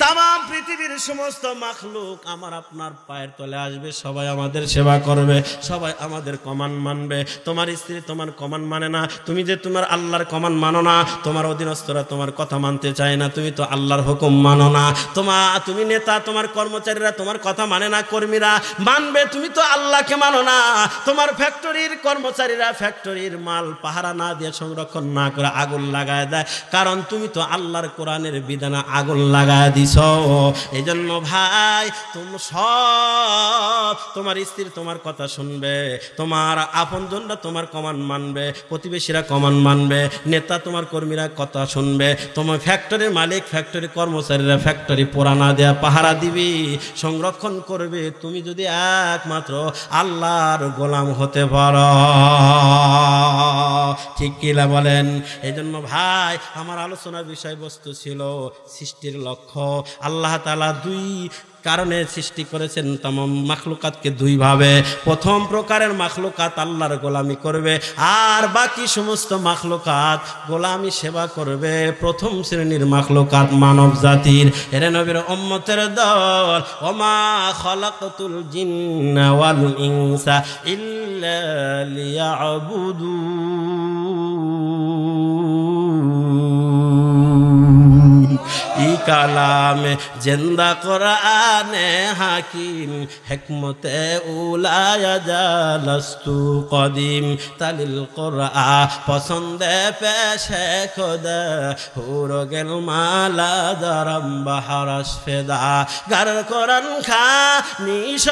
তাম পৃথিবীর সমস্ত মাখলুক আমার আপনার পায়ের তলে আসবে, সবাই আমাদের সেবা করবে, সবাই আমাদের কমান্ড মানবে। তোমার স্ত্রী তোমার কমান্ড মানে না, তুমি যে তোমার আল্লাহর কমান্ড মানো না, তোমার অধীনস্থরা তোমার কথা মানতে চায় না, তুমি তো আল্লাহর হুকুম মানো না। তুমি নেতা, তোমার কর্মচারীরা তোমার কথা মানে না, কর্মীরা মানবে, তুমি তো আল্লাহকে মানো না। তোমার ফ্যাক্টরির কর্মচারীরা ফ্যাক্টরির মাল পাহারা না দিয়ে, সংরক্ষণ না করে আগুন লাগায় দেয়, কারণ তুমি তো আল্লাহর কোরআনের বিধানে আগুন লাগায় দিছ। এই জন্য ভাই, তুমি সব, তোমার স্ত্রী তোমার কথা শুনবে, তোমার আপনজনরা তোমার কমান্ড মানবে, প্রতিবেশীরা কমান্ড মানবে, নেতা তোমার কর্মীরা কথা শুনবে, তোমার ফ্যাক্টরির মালিক ফ্যাক্টরি কর্মচারীরা ফ্যাক্টরি পোড়া না দেয়া পাহারা দিবি, সংরক্ষণ করবে, তুমি যদি একমাত্র আল্লাহর গোলাম হতে পারো। ঠিক কিনা বলেন? এই জন্য ভাই, আমার আলোচনার বিষয়বস্তু ছিল সৃষ্টির লক্ষ্য। আল্লাহ তাআলা কারণে সৃষ্টি করেছেন तमाम মাখলুকাতকে দুই ভাবে। প্রথম প্রকারের মাখলুকাত আল্লাহর গোলামি করবে, আর বাকি সমস্ত মাখলুকাত গোলামি সেবা করবে। প্রথম শ্রেণীর মাখলুকাত মানব জাতির। এর নবীর উম্মতের দল, ওমা খালাকাতুল জিন্না ওয়াল ইনসা ইল্লা লিয়াবুদুন। ই কালামে জিন্দা কোরআনে হাকিম হিকমতে উলায়া জালস্তু কদিম তালিল কোরআন পছন্দে পেশে খোদা হুরো গেল মালা দরম বাহারস ফেদা গার কোরআন খা নিশ